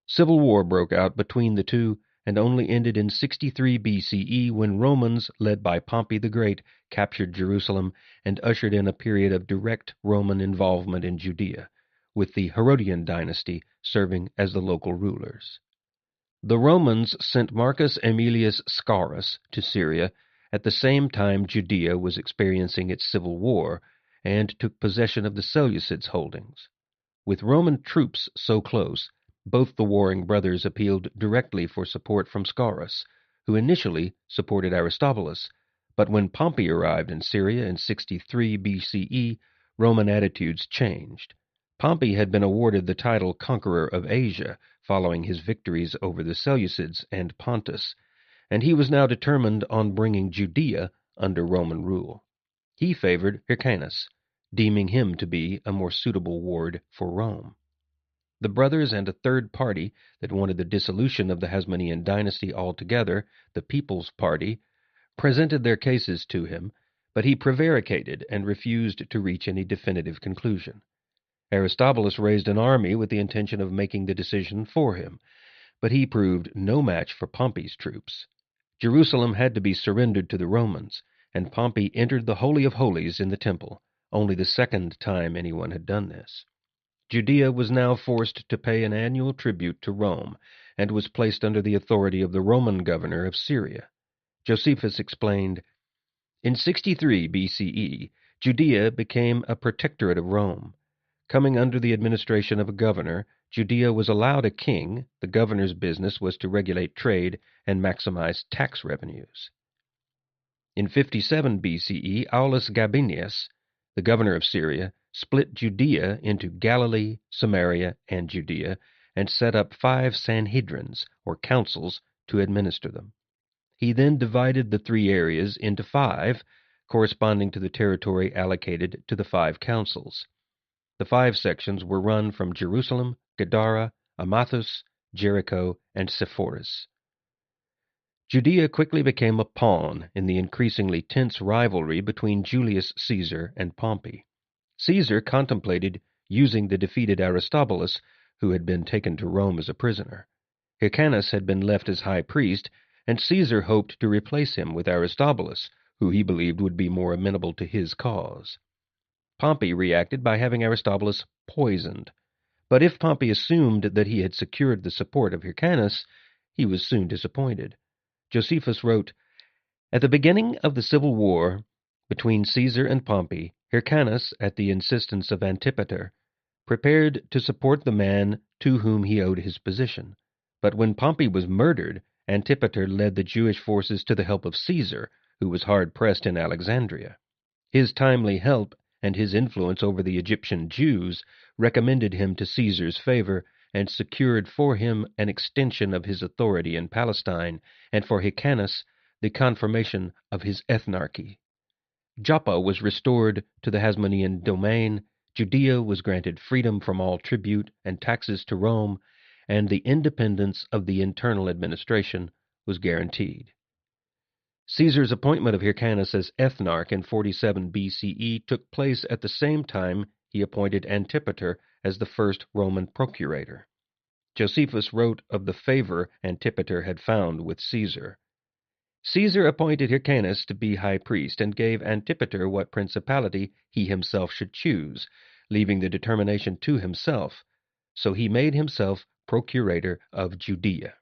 Civil war broke out between the two and only ended in 63 BCE when Romans, led by Pompey the Great, captured Jerusalem and ushered in a period of direct Roman involvement in Judea, with the Herodian dynasty serving as the local rulers. The Romans sent Marcus Aemilius Scaurus to Syria at the same time Judea was experiencing its civil war, and took possession of the Seleucids' holdings. With Roman troops so close, both the warring brothers appealed directly for support from Scaurus, who initially supported Aristobulus, but when Pompey arrived in Syria in 63 BCE, Roman attitudes changed. Pompey had been awarded the title Conqueror of Asia following his victories over the Seleucids and Pontus, and he was now determined on bringing Judea under Roman rule. He favored Hyrcanus, deeming him to be a more suitable ward for Rome. The brothers and a third party that wanted the dissolution of the Hasmonean dynasty altogether, the People's Party, presented their cases to him, but he prevaricated and refused to reach any definitive conclusion. Aristobulus raised an army with the intention of making the decision for him, but he proved no match for Pompey's troops. Jerusalem had to be surrendered to the Romans, and Pompey entered the Holy of Holies in the temple, only the second time anyone had done this. Judea was now forced to pay an annual tribute to Rome, and was placed under the authority of the Roman governor of Syria. Josephus explained, "In 63 BCE, Judea became a protectorate of Rome. Coming under the administration of a governor, Judea was allowed a king. The governor's business was to regulate trade and maximize tax revenues." In 57 BCE, Aulus Gabinius, the governor of Syria, split Judea into Galilee, Samaria, and Judea, and set up 5 Sanhedrins, or councils, to administer them. He then divided the 3 areas into 5, corresponding to the territory allocated to the 5 councils. The 5 sections were run from Jerusalem, Gadara, Amathus, Jericho, and Sepphoris. Judea quickly became a pawn in the increasingly tense rivalry between Julius Caesar and Pompey. Caesar contemplated using the defeated Aristobulus, who had been taken to Rome as a prisoner. Hyrcanus had been left as high priest, and Caesar hoped to replace him with Aristobulus, who he believed would be more amenable to his cause. Pompey reacted by having Aristobulus poisoned, but if Pompey assumed that he had secured the support of Hyrcanus, he was soon disappointed. Josephus wrote, "At the beginning of the civil war between Caesar and Pompey, Hyrcanus, at the insistence of Antipater, prepared to support the man to whom he owed his position. But when Pompey was murdered, Antipater led the Jewish forces to the help of Caesar, who was hard-pressed in Alexandria. His timely help and his influence over the Egyptian Jews recommended him to Caesar's favor, and secured for him an extension of his authority in Palestine, and for Hyrcanus the confirmation of his ethnarchy. Joppa was restored to the Hasmonean domain, Judea was granted freedom from all tribute and taxes to Rome, and the independence of the internal administration was guaranteed. Caesar's appointment of Hyrcanus as ethnarch in 47 BCE took place at the same time he appointed Antipater as the first Roman procurator. Josephus wrote of the favor Antipater had found with Caesar. "Caesar appointed Hyrcanus to be high priest, and gave Antipater what principality he himself should choose, leaving the determination to himself. So he made himself procurator of Judea."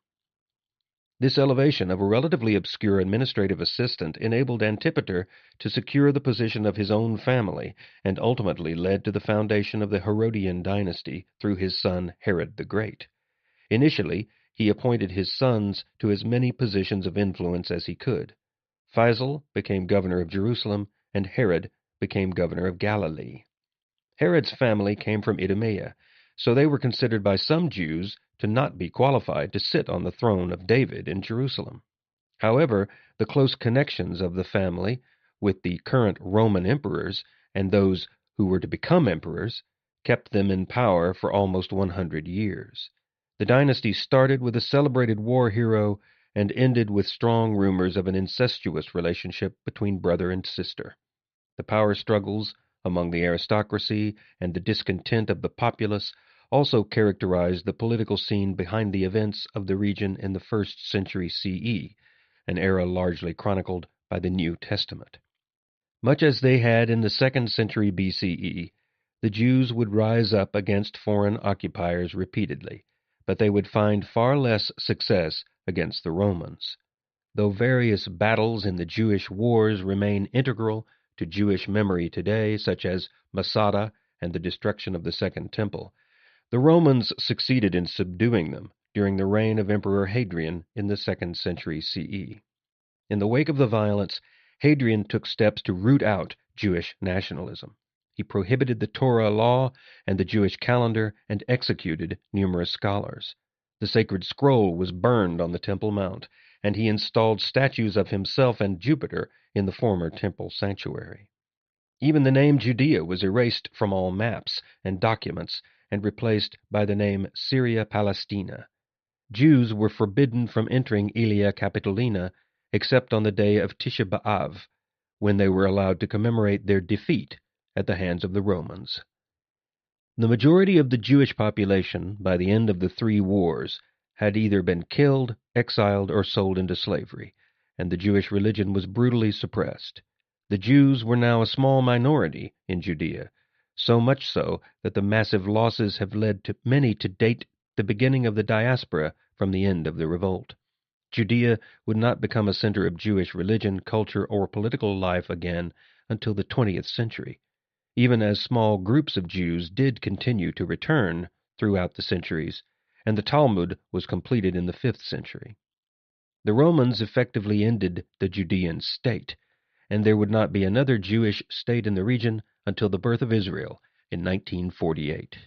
This elevation of a relatively obscure administrative assistant enabled Antipater to secure the position of his own family, and ultimately led to the foundation of the Herodian dynasty through his son Herod the Great. Initially, he appointed his sons to as many positions of influence as he could. Faisal became governor of Jerusalem, and Herod became governor of Galilee. Herod's family came from Idumea, so they were considered by some Jews to not be qualified to sit on the throne of David in Jerusalem. However, the close connections of the family with the current Roman emperors and those who were to become emperors kept them in power for almost 100 years. The dynasty started with a celebrated war hero and ended with strong rumors of an incestuous relationship between brother and sister. The power struggles among the aristocracy and the discontent of the populace also characterized the political scene behind the events of the region in the 1st century CE, an era largely chronicled by the New Testament. Much as they had in the 2nd century BCE, the Jews would rise up against foreign occupiers repeatedly, but they would find far less success against the Romans. Though various battles in the Jewish wars remain integral to Jewish memory today, such as Masada and the destruction of the Second Temple, the Romans succeeded in subduing them during the reign of Emperor Hadrian in the 2nd century CE. In the wake of the violence, Hadrian took steps to root out Jewish nationalism. He prohibited the Torah law and the Jewish calendar and executed numerous scholars. The sacred scroll was burned on the Temple Mount, and he installed statues of himself and Jupiter in the former temple sanctuary. Even the name Judea was erased from all maps and documents and replaced by the name Syria Palestina. Jews were forbidden from entering Aelia Capitolina except on the day of Tisha B'Av, when they were allowed to commemorate their defeat at the hands of the Romans. The majority of the Jewish population, by the end of the 3 wars, had either been killed, exiled, or sold into slavery, and the Jewish religion was brutally suppressed. The Jews were now a small minority in Judea, so much so that the massive losses have led to many to date the beginning of the diaspora from the end of the revolt. Judea would not become a center of Jewish religion, culture, or political life again until the 20th century, even as small groups of Jews did continue to return throughout the centuries, and the Talmud was completed in the 5th century. The Romans effectively ended the Judean state, and there would not be another Jewish state in the region until the birth of Israel in 1948.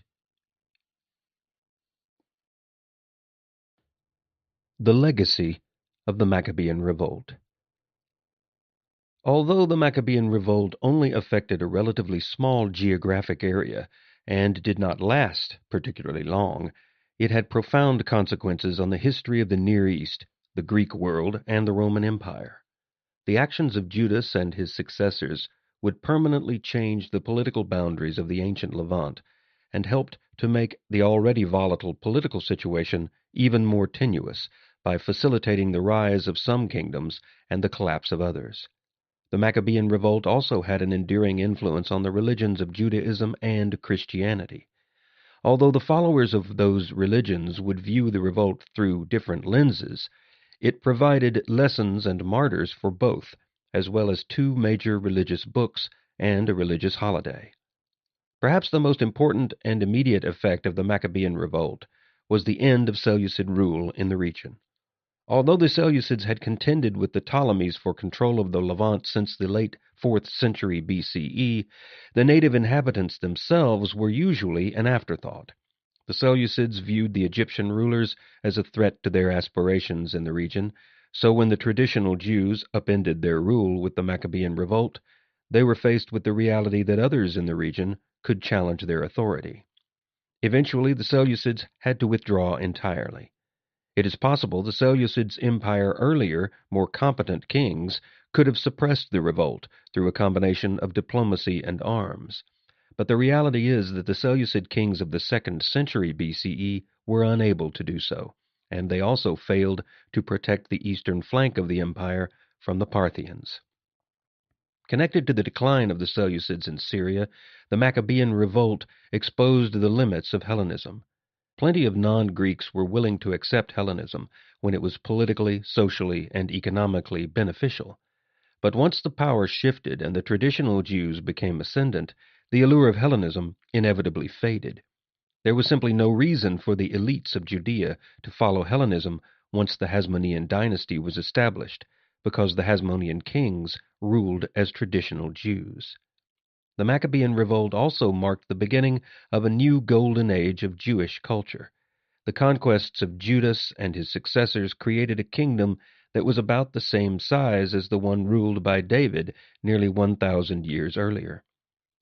The legacy of the Maccabean Revolt. Although the Maccabean Revolt only affected a relatively small geographic area and did not last particularly long, it had profound consequences on the history of the Near East, the Greek world, and the Roman Empire. The actions of Judas and his successors would permanently change the political boundaries of the ancient Levant and helped to make the already volatile political situation even more tenuous by facilitating the rise of some kingdoms and the collapse of others. The Maccabean Revolt also had an enduring influence on the religions of Judaism and Christianity. Although the followers of those religions would view the revolt through different lenses, it provided lessons and martyrs for both, as well as 2 major religious books and a religious holiday. Perhaps the most important and immediate effect of the Maccabean Revolt was the end of Seleucid rule in the region. Although the Seleucids had contended with the Ptolemies for control of the Levant since the late 4th century BCE, the native inhabitants themselves were usually an afterthought. The Seleucids viewed the Egyptian rulers as a threat to their aspirations in the region, so when the traditional Jews upended their rule with the Maccabean Revolt, they were faced with the reality that others in the region could challenge their authority. Eventually, the Seleucids had to withdraw entirely. It is possible the Seleucids' empire earlier, more competent kings could have suppressed the revolt through a combination of diplomacy and arms. But the reality is that the Seleucid kings of the 2nd century BCE were unable to do so, and they also failed to protect the eastern flank of the empire from the Parthians. Connected to the decline of the Seleucids in Syria, the Maccabean Revolt exposed the limits of Hellenism. Plenty of non-Greeks were willing to accept Hellenism when it was politically, socially, and economically beneficial. But once the power shifted and the traditional Jews became ascendant, the allure of Hellenism inevitably faded. There was simply no reason for the elites of Judea to follow Hellenism once the Hasmonean dynasty was established, because the Hasmonean kings ruled as traditional Jews. The Maccabean Revolt also marked the beginning of a new golden age of Jewish culture. The conquests of Judas and his successors created a kingdom that was about the same size as the one ruled by David nearly 1,000 years earlier.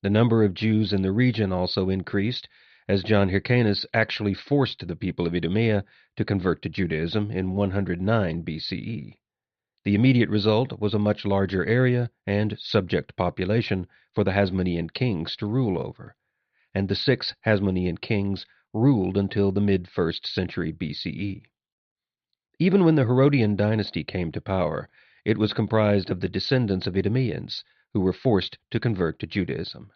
The number of Jews in the region also increased, as John Hyrcanus actually forced the people of Idumea to convert to Judaism in 109 BCE. The immediate result was a much larger area and subject population for the Hasmonean kings to rule over, and the 6 Hasmonean kings ruled until the mid-1st century BCE. Even when the Herodian dynasty came to power, it was comprised of the descendants of Idumeans, who were forced to convert to Judaism.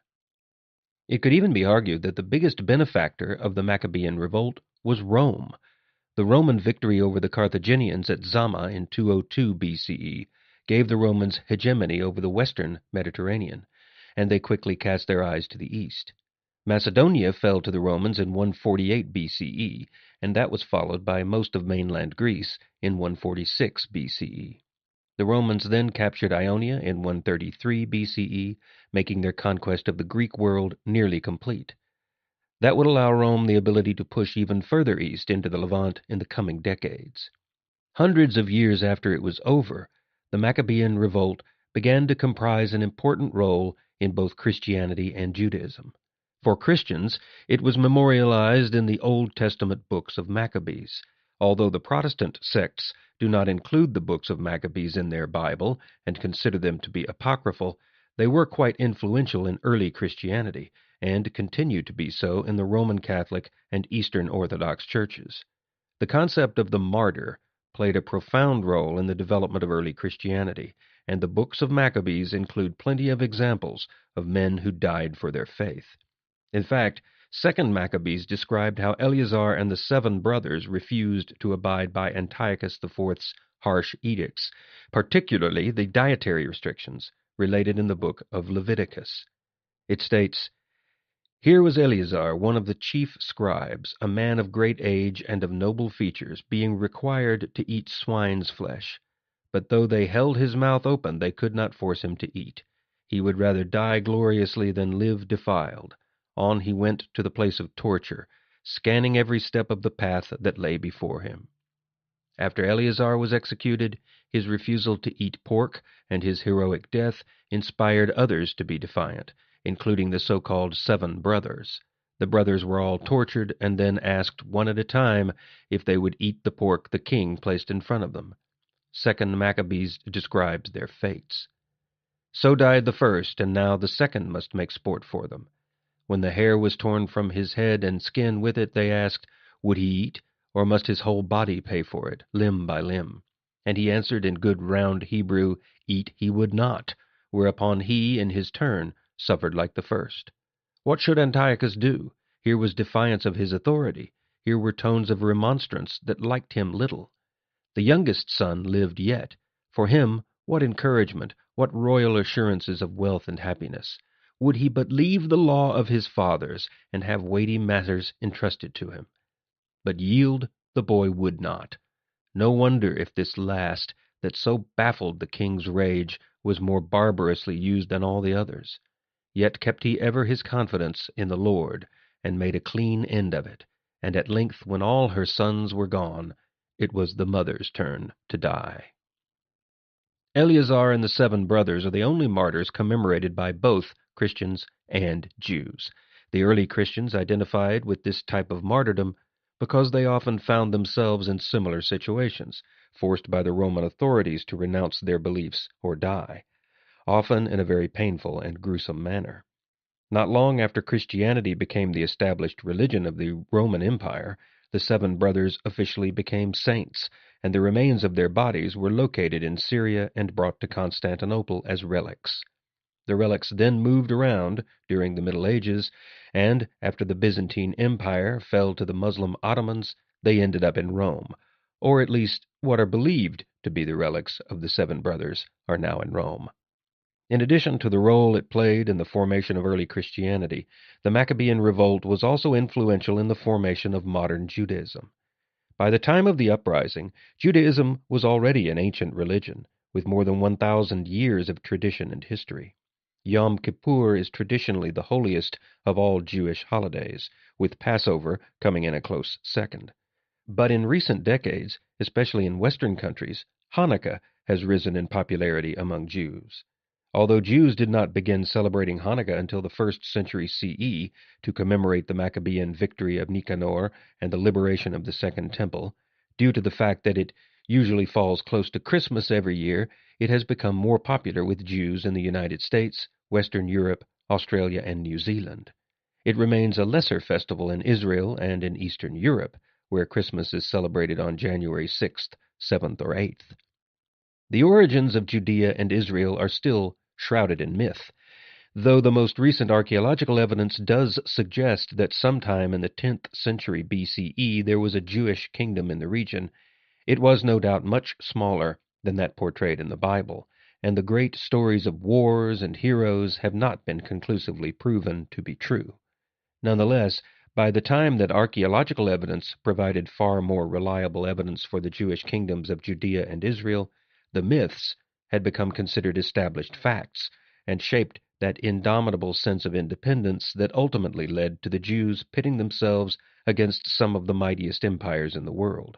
It could even be argued that the biggest benefactor of the Maccabean revolt was Rome. The Roman victory over the Carthaginians at Zama in 202 BCE gave the Romans hegemony over the western Mediterranean, and they quickly cast their eyes to the east. Macedonia fell to the Romans in 148 BCE, and that was followed by most of mainland Greece in 146 BCE. The Romans then captured Ionia in 133 BCE, making their conquest of the Greek world nearly complete. That would allow Rome the ability to push even further east into the Levant in the coming decades. Hundreds of years after it was over, the Maccabean revolt began to comprise an important role in both Christianity and Judaism. For Christians, it was memorialized in the Old Testament books of Maccabees. Although the Protestant sects do not include the books of Maccabees in their Bible and consider them to be apocryphal, they were quite influential in early Christianity and continue to be so in the Roman Catholic and Eastern Orthodox churches. The concept of the martyr played a profound role in the development of early Christianity, and the books of Maccabees include plenty of examples of men who died for their faith. In fact, 2nd Maccabees described how Eleazar and the 7 brothers refused to abide by Antiochus IV's harsh edicts, particularly the dietary restrictions related in the book of Leviticus. It states, "Here was Eleazar, one of the chief scribes, a man of great age and of noble features, being required to eat swine's flesh. But though they held his mouth open, they could not force him to eat. He would rather die gloriously than live defiled. On he went to the place of torture, scanning every step of the path that lay before him." After Eleazar was executed, his refusal to eat pork and his heroic death inspired others to be defiant, including the so-called 7 brothers. The brothers were all tortured and then asked one at a time if they would eat the pork the king placed in front of them. 2nd Maccabees describes their fates. "So died the first, and now the second must make sport for them. When the hair was torn from his head and skin with it, they asked, would he eat, or must his whole body pay for it, limb by limb? And he answered in good round Hebrew, eat he would not, whereupon he, in his turn, suffered like the first. What should Antiochus do? Here was defiance of his authority. Here were tones of remonstrance that liked him little. The youngest son lived yet. For him, what encouragement, what royal assurances of wealth and happiness! Would he but leave the law of his fathers, and have weighty matters entrusted to him? But yield the boy would not. No wonder if this last, that so baffled the king's rage, was more barbarously used than all the others. Yet kept he ever his confidence in the Lord, and made a clean end of it. And at length, when all her sons were gone, it was the mother's turn to die." Eleazar and the 7 brothers are the only martyrs commemorated by both Christians and Jews. The early Christians identified with this type of martyrdom because they often found themselves in similar situations, forced by the Roman authorities to renounce their beliefs or die, often in a very painful and gruesome manner. Not long after Christianity became the established religion of the Roman Empire, the 7 brothers officially became saints, and the remains of their bodies were located in Syria and brought to Constantinople as relics. The relics then moved around during the Middle Ages, and after the Byzantine Empire fell to the Muslim Ottomans, they ended up in Rome, or at least what are believed to be the relics of the 7 brothers are now in Rome. In addition to the role it played in the formation of early Christianity, the Maccabean revolt was also influential in the formation of modern Judaism. By the time of the uprising, Judaism was already an ancient religion, with more than 1,000 years of tradition and history. Yom Kippur is traditionally the holiest of all Jewish holidays, with Passover coming in a close second. But in recent decades, especially in Western countries, Hanukkah has risen in popularity among Jews. Although Jews did not begin celebrating Hanukkah until the 1st century CE to commemorate the Maccabean victory of Nicanor and the liberation of the Second Temple, due to the fact that it usually falls close to Christmas every year, it has become more popular with Jews in the United States, Western Europe, Australia, and New Zealand. It remains a lesser festival in Israel and in Eastern Europe, where Christmas is celebrated on January 6th, 7th, or 8th. The origins of Judea and Israel are still shrouded in myth, though the most recent archaeological evidence does suggest that sometime in the 10th century BCE there was a Jewish kingdom in the region. It was no doubt much smaller than that portrayed in the Bible, and the great stories of wars and heroes have not been conclusively proven to be true. Nonetheless, by the time that archaeological evidence provided far more reliable evidence for the Jewish kingdoms of Judea and Israel, the myths had become considered established facts and shaped that indomitable sense of independence that ultimately led to the Jews pitting themselves against some of the mightiest empires in the world.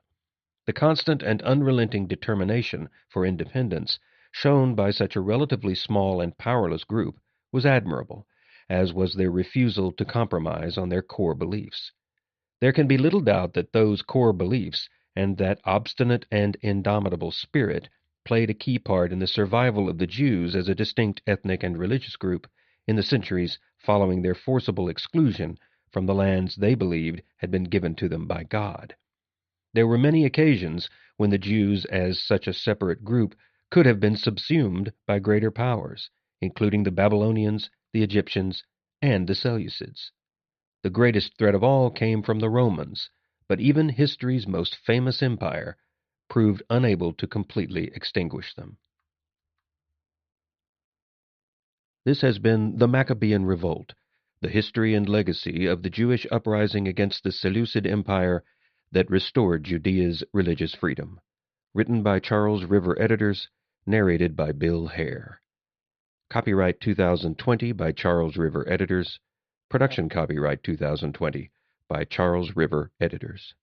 The constant and unrelenting determination for independence shown by such a relatively small and powerless group was admirable, as was their refusal to compromise on their core beliefs. There can be little doubt that those core beliefs and that obstinate and indomitable spirit played a key part in the survival of the Jews as a distinct ethnic and religious group in the centuries following their forcible exclusion from the lands they believed had been given to them by God. There were many occasions when the Jews as such a separate group could have been subsumed by greater powers, including the Babylonians, the Egyptians, and the Seleucids. The greatest threat of all came from the Romans, but even history's most famous empire proved unable to completely extinguish them. This has been the Maccabean Revolt, the history and legacy of the Jewish uprising against the Seleucid Empire that restored Judea's religious freedom. Written by Charles River Editors, narrated by Bill Hare. Copyright 2020 by Charles River Editors. Production copyright 2020 by Charles River Editors.